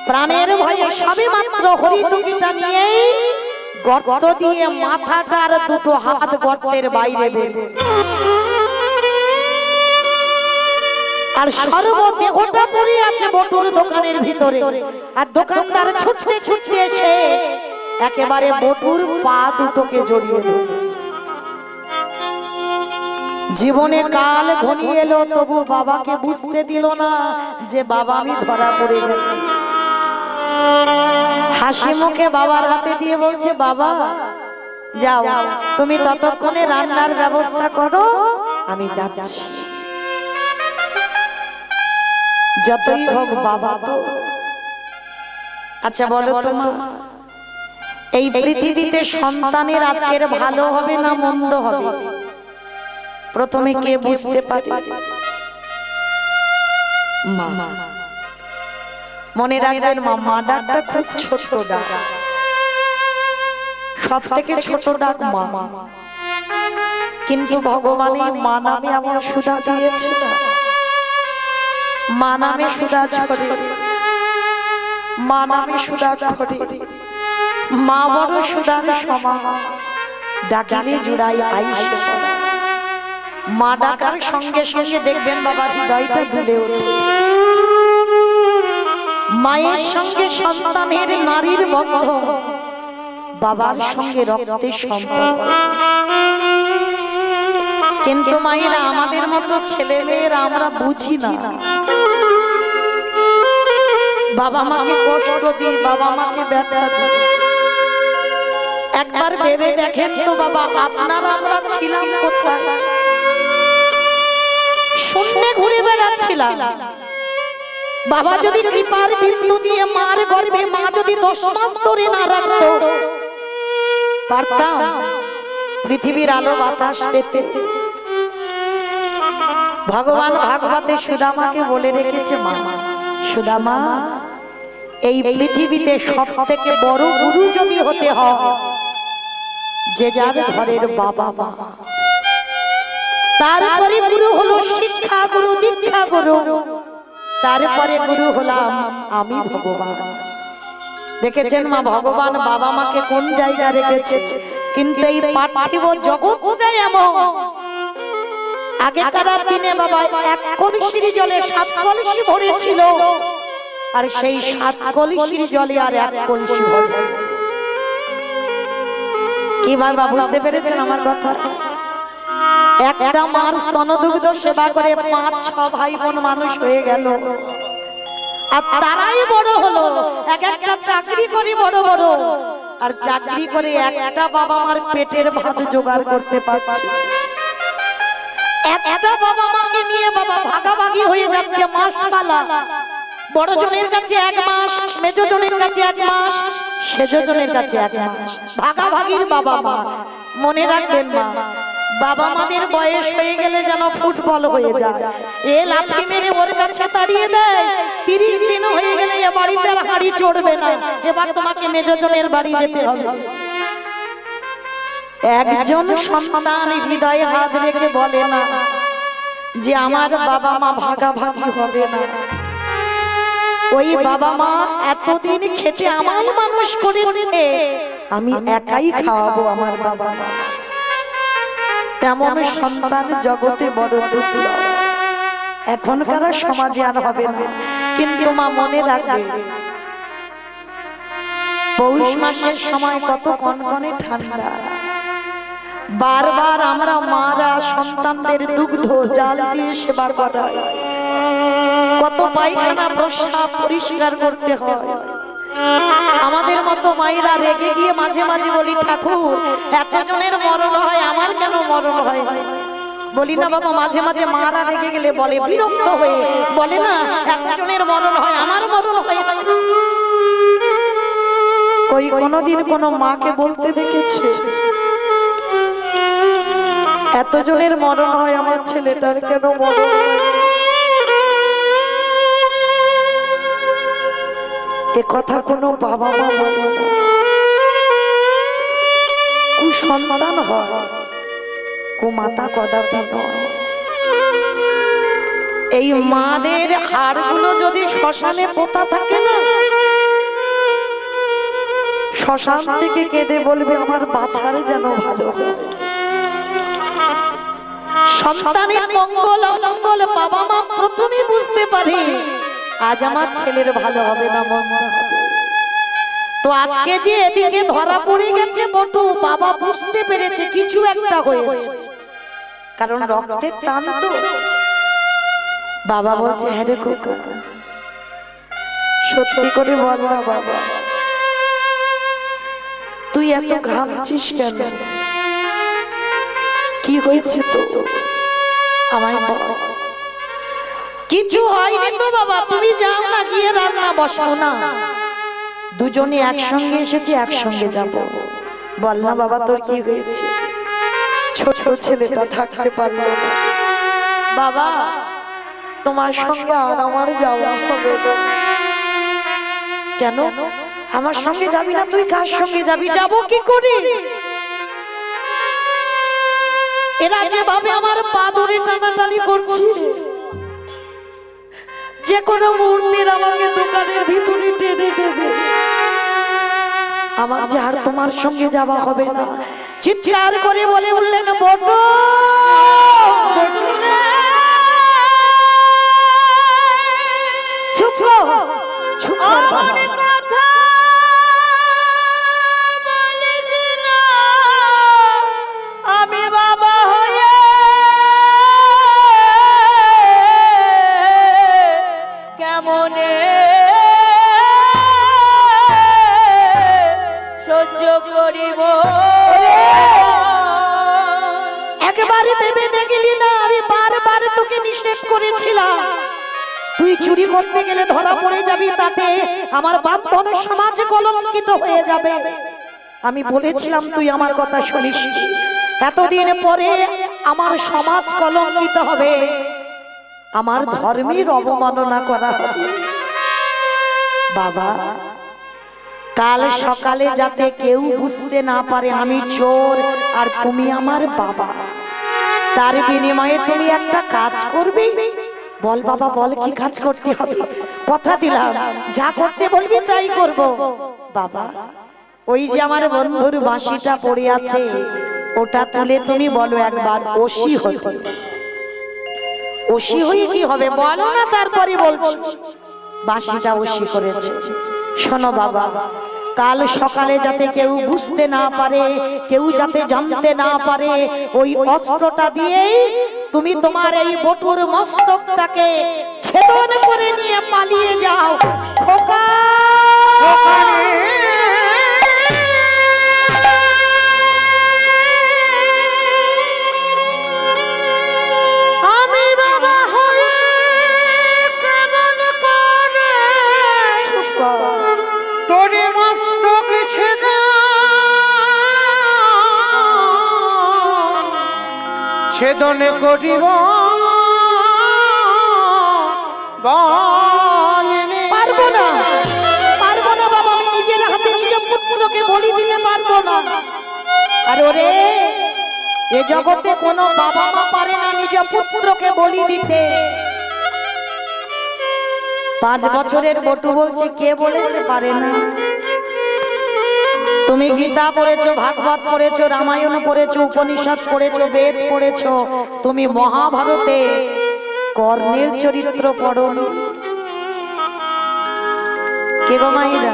প্রাণের ভয়ে সবে মাত্র হরিতুকিটা নিয়েই গর্ত দিয়ে মাথাটা আর দুটো হাত গর্তের বাইরে বের, আর সর্বদেহটা পড়ে আছে বটুর দোকানের ভিতরে। আর দোকানদার ছুটতে ছুটতে এসে একেবারে বটুর পা দুটোকে জড়িয়ে ধরে। জীবনে কাল ঘনিয়ে এলো, তবু বাবাকে বুঝতে দিল না যে বাবা আমি ধরা পড়ে গেছি। হাসি মুখে বাবার হাতে দিয়ে বলছে, বাবা যাও, তুমি ততক্ষণে রান্নার ব্যবস্থা করো, আমি যাচ্ছি। যতই হোক বাবা তো। আচ্ছা বলো তো মা, এই পৃথিবীতে সন্তানের আজকের ভালো হবে না মন্দ হবে, প্রথমে কে বুঝতে পারে? মা। মনে রাখবেন মা, মা ডাকটা খুব ছোট ডাক, সব থেকে ছোট ডাক মা। কিন্তু ভগবান এই মা নামে এমন সুধা দিয়েছে, মা নামে সুধা ছড়ে, মা নামে সুধা ছড়ে। মা বড় সুধার সমান, ডাকিলে জুড়াই আইসে পড়া। মা ডাকার সঙ্গে সঙ্গে দেখবেন বাবা হৃদয়টা দুলে ওঠে। মায়ের সঙ্গে সন্তানের নারীর বন্ধন, বাবার সঙ্গে রক্তের সম্পর্ক। কিন্তু মায়েরা আমাদের মতো ছেলে মেয়েরা আমরা বুঝি না, বাবা মাকে কষ্ট দিই, বাবা মাকে ব্যথা দিই। একবার ভেবে দেখেন তো বাবা, আপনারা আমরা ছিলাম কোথায়? শূন্যে ঘুরে বেড়াচ্ছিলাম। বাবা যদি কৃপার বিন্দু দিয়ে মার গর্ভে মা যদি 10 মাস ধরে না রাখতো, পারতাম পৃথিবীর আলো বাতাস পেতে? ভগবান ভাগবতে সুদামাকে বলে রেখেছে, মা সুদামা, এই পৃথিবীতে সব থেকে বড় গুরু যদি হতে হয়, যে যার ঘরের বাবা মা। তারপরে গুরু হলো শিক্ষা গুরু, দীক্ষা গুরু, তারপরে গুরু হলাম আমি ভগবান। দেখেছেন মা, ভগবান বাবা মাকে কোন জায়গা রেখেছে। কিন্তু এই পার্থিব জগৎ এমন, আগেকার দিনে বাবা 1 কলসির জলে 7 কলসি ভরেছিল, আর সেই 7 কলসির জলে আর 1 কলসি ভরে। কি বাবা বুঝতে পেরেছেন আমার কথা? একটা মার স্তনদুগ্ধ সেবা করে 5-6 ভাই বোন মানুষ হয়ে গেল, আর তারাই বড় হলো। একটা চাকরি করে বড় বড়, আর চাকরি করে একটা বাবা মার পেটের ভাত জোগাড় করতে পারছে। একটা বাবা মাকে নিয়ে বাবা ভাগাভাগি হয়ে যাচ্ছে মাসপালা। বড় জনের কাছে 1 মাস, মেজ জনের কাছে 1 মাস, সেজ জনের কাছে 1 মাস, ভাগাভাগির বাবা মা। মনে রাখবেন মা, বাবা মাদের বয়স হয়ে গেলে যেন ফুটবল হয়ে যায়, এ লাঠি মেরে ওর কাছে তাড়িয়ে দেয়। 30 দিন হয়ে গেলে এ বাড়িতে আর হাড়ি চড়বে না, এবার তোমাকে মেজ জনের বাড়ি যেতে হবে। একজন সন্তান হৃদয়ে হাত রেখে বলে না যে আমার বাবা মা ভাগাভাগি হবে না। ওই বাবা মা এতদিন খেটে আমায় মানুষ করে দিতে, আমি একাই খাওয়াবো আমার বাবা মা। তেমন সন্তান জগতে বড় দুর্লভ, এখনকার সমাজে আর হবে না। কিন্তু মা মনে রাখবে, পৌষ মাসের সময় কত কনকনে ঠান্ডা, বারবার আমরা মারা সন্তানদের দুগ্ধ জাল দিয়ে সেবা করাই, কত পায়খানা প্রস্রাব পরিষ্কার করতে হয়। আমাদের মতো মায়েরা রেগে গিয়ে মাঝে মাঝে বলি, ঠাকুর এতজনের মরণ হয়, আমার কেন মরণ হয়? বলি না বাবা, মাঝে মাঝে মারা রেগে গেলে বলে বিরক্ত হয়ে, বলে না এতজনের মরণ হয় আমার মরণ হয় না। কই কোনদিন কোন মাকে বলতে দেখেছে এতজনের মরণ হয় আমার ছেলেটার কেন মরণ হয়? এ কথা কোনো বাবা মা বলে না। কুসন্তান হয়, কুমাতা কদাপি নয়। এই মাদের হাড়গুলো যদি শ্মশানে পোতা থাকে না, শ্মশান থেকে কেঁদে বলবে আমার বাছার যেন ভালো হয়। সন্তানের মঙ্গল অমঙ্গল বাবা মা প্রথমে বুঝতে পারে, আজ আমার ছেলের ভালো হবে না মন্দ হবে। তো আজকে যে এদিকে ধরা পড়ে গেছে বটু, বাবা বুঝতে পেরেছে কিছু একটা হয়েছে, কারণ রক্তের টান তো। বাবা বলছে হ্যাঁ রে খোকা, সত্যি করে বল না বাবা, তুই এত ঘামছিস কেন? কি হয়েছে তো আমায় বল। কিছু হয়নি তো বাবা, তুমি যাও না, গিয়ে রান্না বসাও না। দুজনে একসঙ্গে এসেছি, একসঙ্গে যাব। বল না বাবা তোর কি হয়েছে? ছোট ছেলেটা থাকতে পারলো না বাবা, তোমার সঙ্গে আর আমার যাওয়া হবে না। কেন আমার সঙ্গে যাবি না? তুই কার সঙ্গে যাবি? যাবো কি করে? এরা যেভাবে আমার পা ধরে টানাটানি করছে, যে কোনো মুহূর্তে আমাকে দোকানের ভিতরে টেনে দেবে। আমার যে আর তোমার সঙ্গে যাওয়া হবে না। চিৎকার করে বলে উঠলেন বটু, চুপ কর, চুপ কর বাবা। আমি বাবা হয়ে কেমনে সহ্য করিব? একেবারে ভেবে দেখলি না আমি বারবার তোকে নিষেধ করেছিলাম, তুই চুরি করতে গেলে ধরা পড়ে যাবি, তাতে আমার ব্রাহ্মণ সমাজ কলঙ্কিত হয়ে যাবে। আমি বলেছিলাম তুই আমার কথা শুনিস। এতদিন পরে আমার সমাজ কলঙ্কিত হবে, আমার ধর্মের অবমাননা করা হবে। বাবা কাল সকালে যাতে কেউ বুঝতে না পারে আমি চোর আর তুমি আমার বাবা, তার বিনিময়ে তুমি একটা কাজ করবে। বল বাবা বল, কি কাজ করতে হবে? কথা দিলাম যা করতে বলবি তাই করব। বাবা ওই যে আমার বন্ধুর বাঁশিটা পড়ে আছে, ওটা তুলে তুমি বলো একবার ওসি হতে। ওসি হয়ে কি হবে বলো না, তারপরে বলছি। বাঁশিটা ওসি করেছে। শোনো বাবা, কাল সকালে যাতে কেউ বুঝতে না পারে, কেউ যাতে জানতে না পারে, ওই অস্ত্রটা দিয়েই তুমি তোমার এই বটুর মস্তকটাকে ছেদন করে নিয়ে পালিয়ে যাও। খোকা আমি বাবা হয়ে কেমন করে তোরে মস্তক ছেদন করিব পারবো না, পারবো না বাবা, আমি নিজের হাতে নিজের পুত্রকে বলি দিতে পারবো না। আর ওরে এ জগতে কোনো বাবা মা পারে না নিজের পুত্রকে বলি দিতে। 5 বছরের বটু বলছে কে বলেছে পারে না? তুমি গীতা পড়েছো, ভাগবত পড়েছো, রামায়ণ পড়েছো, উপনিষদ পড়েছো, বেদ পড়েছো, তুমি মহাভারতে কর্ণের চরিত্র পড়োনি? কে গো মাইরা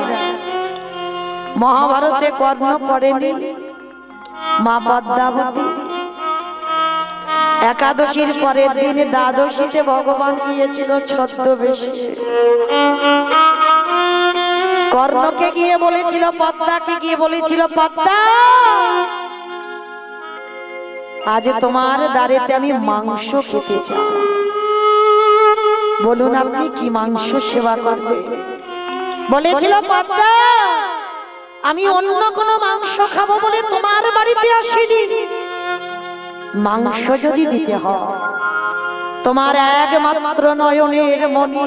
মহাভারতে কর্ণ পড়েনি? মা পদ্মাবতী একাদশীর পরের দিন দ্বাদশীতে ভগবান গিয়েছিল ছদ্মবেশে। কর্ণকে গিয়ে বলেছিল, পদ্মাকে গিয়ে বলেছিল, পদ্মা আজ তোমার দ্বারেতে আমি মাংস খেতে চাই। বলুন আপনি কি মাংস সেবা করবে? বলেছিল পদ্মা, আমি অন্য কোনো মাংস খাবো বলে তোমার বাড়িতে আসিনি। মাংস যদি দিতে হয়, তোমার একমাত্র নয়নের মণি,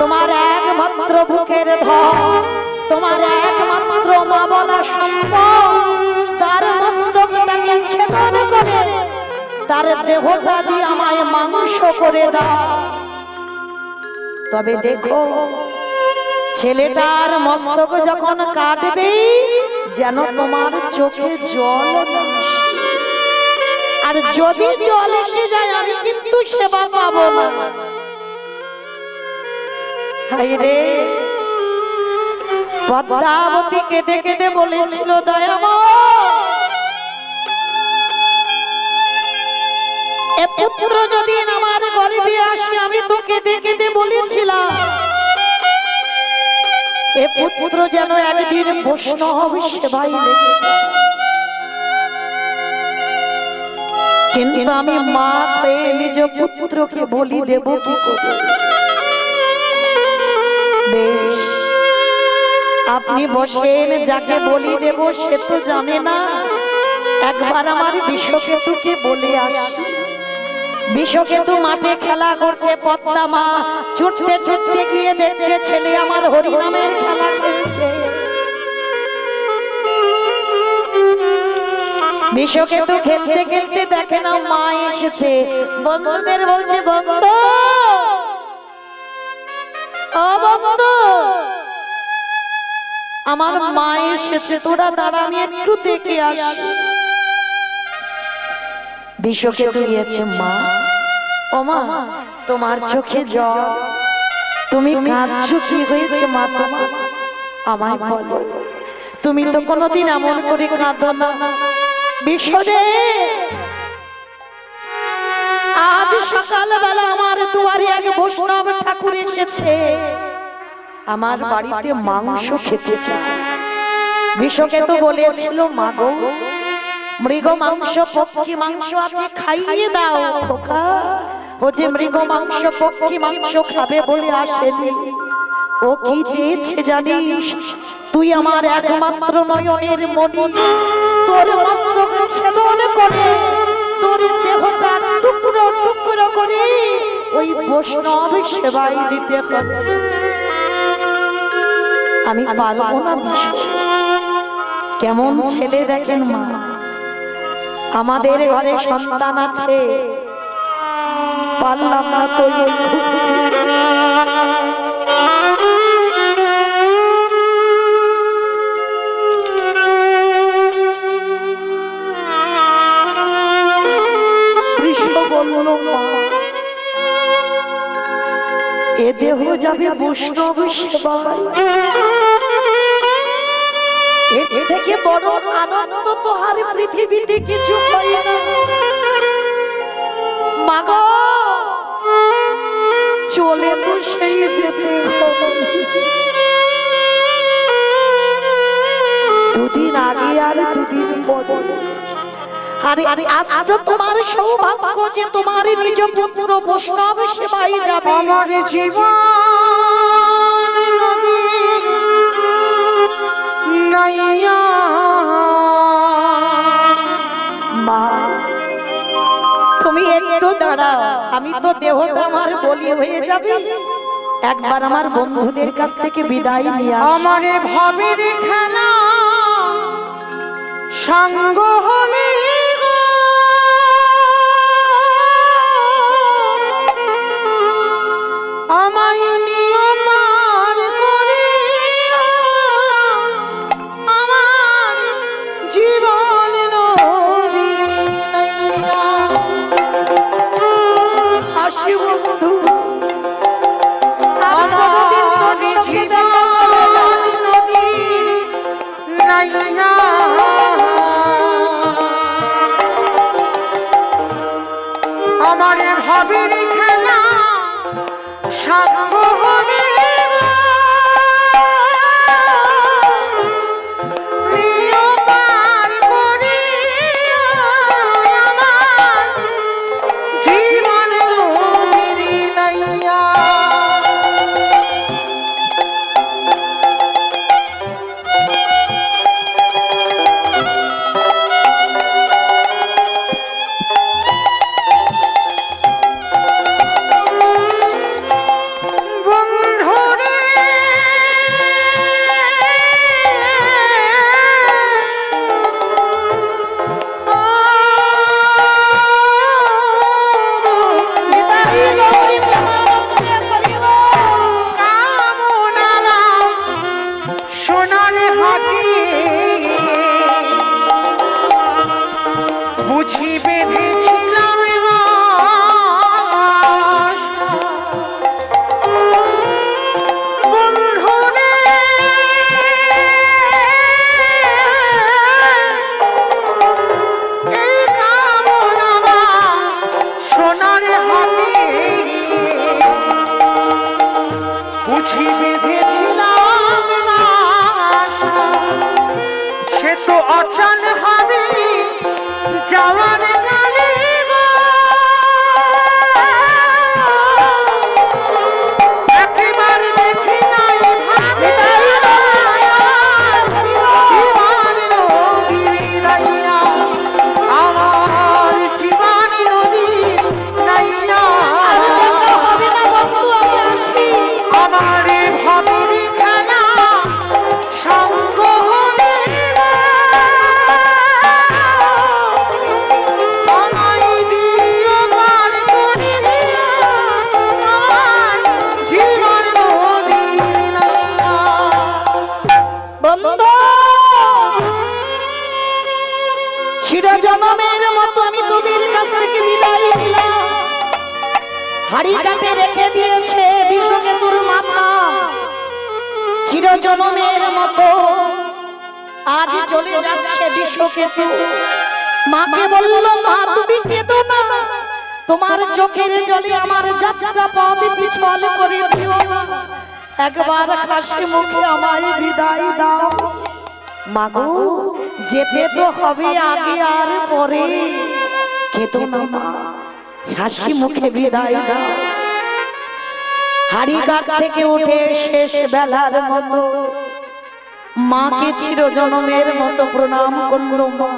তোমার একমাত্র বুকের ধন, তোমার একমাত্র মা বলা সম্পদ, তার মস্তকটাকে ছেদন করে তার দেহটা দিয়ে আমায় মাংস করে দাও। তবে দেখো, ছেলেটার মস্তক যখন কাটবে যেন তোমার চোখে জল না আসে। আর যদি জল এসে যায় আমি কিন্তু সেবা পাবো না। হায় রে, পদ্মাবতী কেঁদে কেঁদে বলেছিল, দয়াময়, এ পুত্র যদি আমার গর্ভে আসে, আমি তো কেঁদে কেঁদে বলেছিলাম এ পুত্র যেন একদিন বৈষ্ণব সেবাই লেগেছে। কিন্তু আমি মা হয়ে নিজ পুত্রকে বলি দেব কি করে? বেশ, আপনি বসেন, যাকে বলি দেব সে তো জানে না। একবার আমার বিশ্বকেতুকে বলে আসি। বিশ্বকেতু মাঠে খেলা করছে, পদ্মা মা ছুটতে ছুটতে গিয়ে দেখছে ছেলে আমার হরিনামের খেলা খেলছে। বিশ্বকেতু খেলতে খেলতে দেখে না মা এসেছে। বন্ধুদের বলছে, বন্ধু, ও বন্ধু, আমার মা এসেছে, তোরা দাঁড়া, আমি একটু দেখে আসি। বিশ্বকেতু গিয়েছে। মা, ও মা, তোমার চোখে জল, তুমি কাঁদছো, কি হয়েছে মা তোমার? আমায় বলো, তুমি তো কোনোদিন এমন করে কাঁদো না। বিশ্বরে, আজ সকালবেলা আমার দুয়ারে এক বৈষ্ণব ঠাকুর এসেছে, আমার বাড়িতে মাংস খেতে চায়। বিশ্বকেতু বলেছিল, মা গো, মৃগ মাংস পক্ষী মাংস আছে, খাইয়ে দাও খোকা। ও যে মৃগ মাংস পক্ষী মাংস খাবে বলে আসেনি, ও কি চেয়েছে জানিস? তুই আমার একমাত্র নয়নের মণি, তোর মস্তক ছেদন করে তোর দেহটা টুকরো টুকরো করে ওই বৈষ্ণব সেবাই দিতে হবে। আমি পারবো না বিশ্ব। কেমন ছেলে দেখেন মা, আমাদের ঘরে সন্তান আছে, পারলাম না তো। কৃষ্ণ বলল, মা, এ দেহ যাবে বৈষ্ণব সেবায়, এর থেকে বড় আনন্দ তো আর পৃথিবীতে কিছু হয় না। মা গো, চলে তো সেই যেতে হবে। দুদিন আগে আর দুদিন পরে। আরে আজ তো তোমার সৌভাগ্য যে তোমার নিজ পুত্র বৈষ্ণব সেবাই যাবে। আমার জীবন নদী নাইয়া। মা, তুমি একটু দাঁড়াও, আমি তো দেহটা আমার বলি হয়ে যাবে। একবার আমার বন্ধুদের কাছ থেকে বিদায় নিয়ে আমার ভাবের খেলা সঙ্গ হলে আমায় নিয়মার করে আমার জীবন নদীর নাইয়া। আসি বন্ধু, আমার জীবন নদীর নাইয়া। আমার ভাবের খেলা সঙ্গ হলে নিয়মার করে সোনার হাতে বুঝি বেঁধেছিলাম না সে তো অচল হবে যাওয়ার গানে গো। একেবারে দেখি নাই ভাবে জীবন নদীর নাইয়া আমার জীবন নদীর নাইয়া হবে না বন্ধু, আমি আসি। আমার ভাবের খেলা সঙ্গ হবে আমায় দিও পার করে আমার জীবন নদীর নাইয়া। বন্ধু, চিরজনমের মতো আমি তোদের কাছ থেকে বিদায় নিলাম। হাড়ি কাটে রেখে দিয়েছে বিষকেতুর মাথা। চিরজনমের মতো আজ চলে যাচ্ছে বিষকেতু। মাকে বলল, মা তুমি কেঁদো না, তোমার চোখের জলে আমার যাত্রা পথ পিছল করে দিও না, একবার হাসি মুখে আমায় বিদায় দাও। মাগো, যেতে তো হবে আগে আর পরে, কেঁদো না মা, হাসি মুখে বিদায় দাও। হাড়িঘাট থেকে উঠে শেষ বেলার মতো মাকে চিরজনমের মতো প্রণাম করল মা।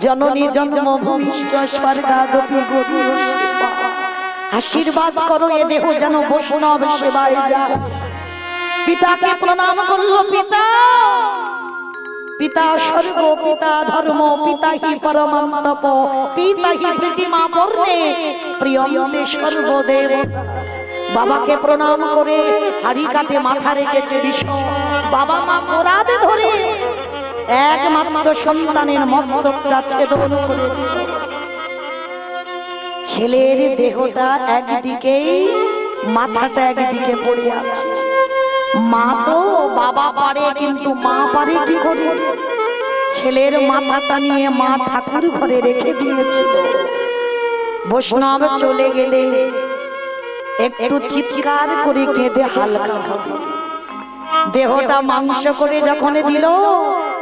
জননী জন্মভূমিষ্ঠ স্বর্গাদপি গরীয় সেবা, আশীর্বাদ করো এ দেহ যেন বৈষ্ণব সেবায় যায়। পিতাকে প্রণাম করলো, পিতা পিতা স্বর্গ, পিতা ধর্ম, পিতা হি পরমম তপ, পিতা হি প্রীতিমা বর্ণে, প্রিয়ন্তে সর্বদেব। বাবাকে প্রণাম করে হাড়ি কাটে মাথা রেখেছে বিষ্ণু। বাবা মা অপরাধে ধরে একমাত্র সন্তানের মস্তকটা ছেদন করে দিল। ছেলের দেহটা একদিকেই, মাথাটা একদিকে পড়ে আছে। মা তো বাবা পারে, কিন্তু মা পারে কি করে? ছেলের মাথাটা নিয়ে মা ঠাকুর ঘরে রেখে দিয়েছিল। বৈষ্ণব চলে গেলে একটু চিৎকার করে কেঁদে হালকা হবে। দেহটা মাংস করে যখন দিল,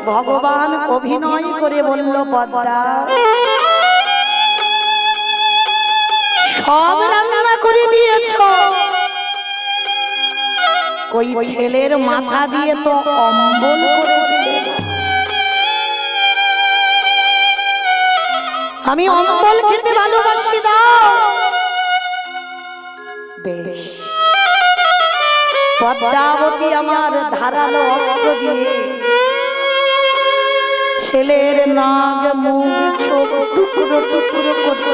ভগবান অভিনয় করে বলল, পদ্মা সব রান্না করে দিয়েছ, কই ছেলের মাথা দিয়ে তো অম্বল করে দিলে না। আমি অম্বল খেতে ভালোবাসি, দাও। বেশ, পদ্মাবতী আমার ধারালো অস্ত্র দিয়ে ছেলের নাগ মুখ চোখ টুকরো টুকরো করে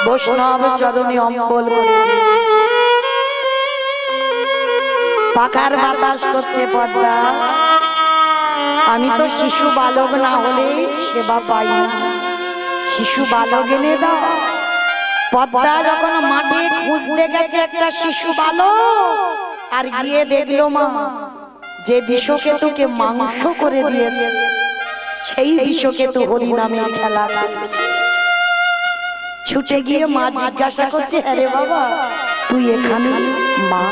বৈষ্ণব চরণে অম্বল করে দিয়েছে। পাখার বাতাস করছে, পদ্মা আমি তো শিশু বালক না হলে সেবা পাই না, শিশু বালক এনে দাও। পদ্মা যখন মাঠে খুঁজতে গেছে একটা শিশু বালক, আর গিয়ে দেখলো মা যে বিষকেতুকে মাংস করে দিয়েছে, সেই বিষকেতু হরি নামের খেলা খেলছে। ছুটে গিয়ে মা জিজ্ঞাসা করছে, আরে বাবা তুই এখানে? মা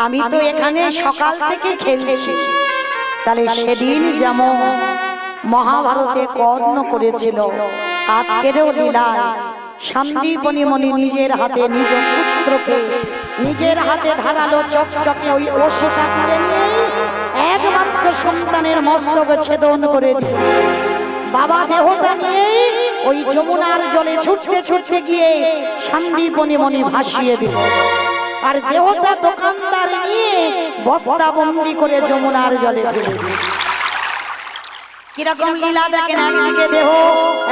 আমি তো এখানে সকাল থেকে খেলছি। তাহলে সেদিন যেমন মহাভারতে কর্ণ করেছিল, আজকেরও লীলায় সন্দীপনী মণি নিজের হাতে নিজ পুত্রকে নিজের হাতে ধারালো চকচকে ওই অশ্বটা তুলে নিয়ে একমাত্র সন্তানের মস্তক ছেদন করে দিল। বাবা দেহটা নিয়ে ওই যমুনার জলে ছুটতে ছুটতে গিয়ে সন্দীপনী মণি ভাসিয়ে দিল, আর দেহটা দোকানদার নিয়ে বস্তা বন্দি করে যমুনার জলে ফেলে দিল। কিরকম লীলা দেখেন, একদিকে দেহ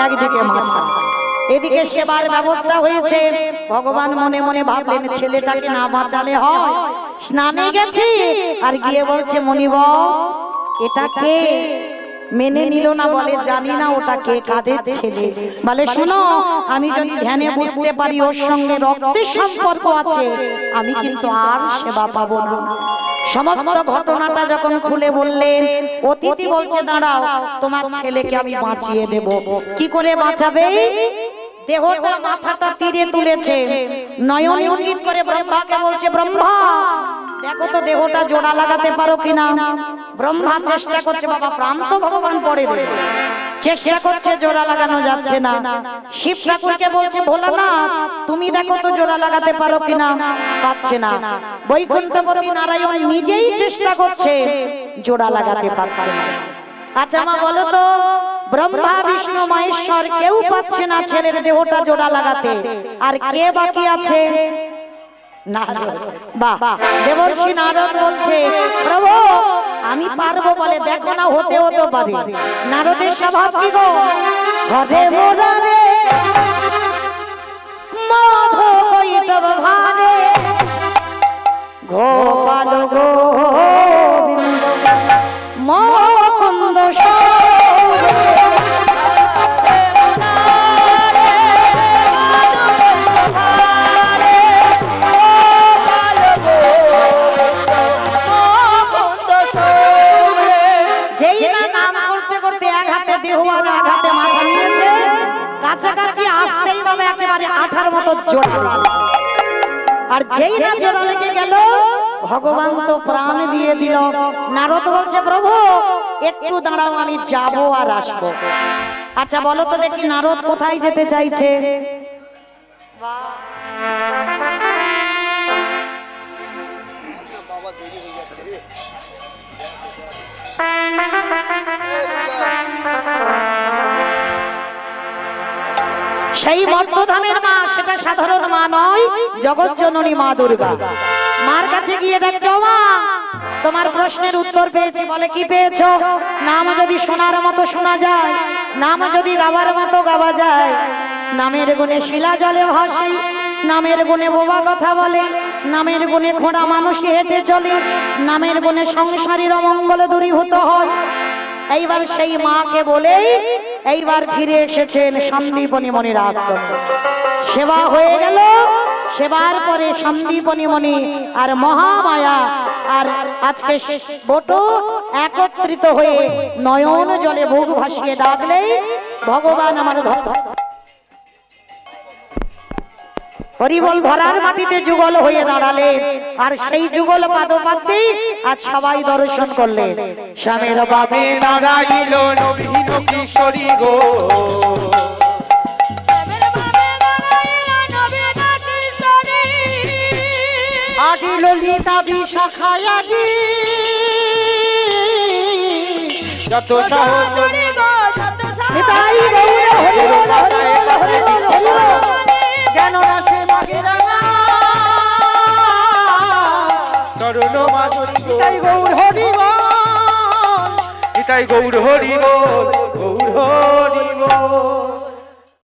একদিকে মাথা, এদিকে সেবার ব্যবস্থা হয়েছে। ভগবান মনে মনে ভাবলেন, ছেলেটাকে না বাঁচালে হয়। স্নানে গেছে আর গিয়ে বলছে, মনিব এটা কে? মেনে নিল না, বলে জানি না ওটা কে, কাদের ছেলে। বলে শোনো, আমি যদি ধ্যানে বুঝতে পারি ওর সঙ্গে রক্তের সম্পর্ক আছে, আমি কিন্তু আর সেবা পাবো না। সমস্ত ঘটনাটা যখন খুলে বললেন, অতিথি বলছে দাঁড়াও, তোমার ছেলেকে আমি বাঁচিয়ে দেব। কি করে বাঁচাবে? দেহটা মাথাটা তীরে তুলেছে, নয়ন ইঙ্গিত করে ব্রহ্মাকে বলছে, ব্রহ্মা দেখো তো দেহটা জোড়া লাগাতে পারো কিনা। ব্রহ্মা চেষ্টা করছে, বাবা প্রাণ তো ভগবান পড়ে দেবে, চেষ্টা করছে, জোড়া লাগানো যাচ্ছে না। শিব ঠাকুরকে বলছে, ভোলানাথ তুমি দেখো তো জোড়া লাগাতে পারো কিনা, পাচ্ছে না। বৈকুণ্ঠপতি নারায়ণ নিজেই চেষ্টা করছে, জোড়া লাগাতে পারছে না। আচ্ছা মা বলো তো, ব্রহ্মা বিষ্ণু মহেশ্বর কেউ পাচ্ছে না ছেলের দেহটা জোড়া লাগাতে, আর কে বাকি আছে? নারদ। বাহ, দেবর্ষি নারদ বলছে, প্রভু আমি পারবো বলে, দেখো না হতে হতে পারে। নারদের স্বভাব কি গো? ঘরে মোরারে মাধো কৈতব ভারে গোপাল গোবিন্দ মুকুন্দ সৌরে। যেই না নাম করতে করতে এক হাতে দেহ আর এক হাতে মাথা নিয়েছে, কাছাকাছি আসতেই বাবা একেবারে আঠার মতো জোড়া লাগলো। আর যেই না জোড়া লেগে গেল, ভগবান তো প্রাণ দিয়ে দিল। নারদ বলছে, প্রভু একটু দাঁড়াও, আমি যাব আর আসবো। আচ্ছা বলো তো দেখি নারদ কোথায় যেতে চাইছে? সেই মর্তধামের মা, সেটা সাধারণ মা নয়, জগৎ জননী মা দুর্গা। মার কাছে গিয়ে ডাকছো, মা তোমার প্রশ্নের উত্তর পেয়েছি। বলে কি পেয়েছো? নাম যদি শোনার মতো শোনা যায়, নাম যদি গাবার মতো গাওয়া যায়, নামের গুণে শিলা জলে ভাসে, নামের গুণে বোবা কথা বলে, নামের গুণে খোঁড়া মানুষ হেঁটে চলে, নামের গুণে সংসারীর অমঙ্গল দূরীভূত হয়। এইবার সেই মাকে বলে এইবার ফিরে এসেছেন সন্দীপনী মণির আশ্রম। সেবা হয়ে গেল, সেবার পরে সন্দীপনী মণি আর মহামায়া আর আজকে বটো একত্রিত হয়ে নয়ন জলে বুক ভাসিয়ে ডাকলে, ভগবান আমার হরিবল ধরার মাটিতে যুগল হয়ে দাঁড়ালেন। আর সেই যুগল পাদপাতেই আজ সবাই দর্শন করলেন। স্বামীর বাবে নারাইল নবীন কিশোরী গো, আদি ললিতা বিশাখায়াদি, যত সহচরী নিতাই গৌর হরিবল হরিবল হরিবল হরিবল। জ্ঞান রাশে মাগিরা তরুণ মাধুরী, নিতাই গৌর হরিবল, নিতাই গৌর হরিবল।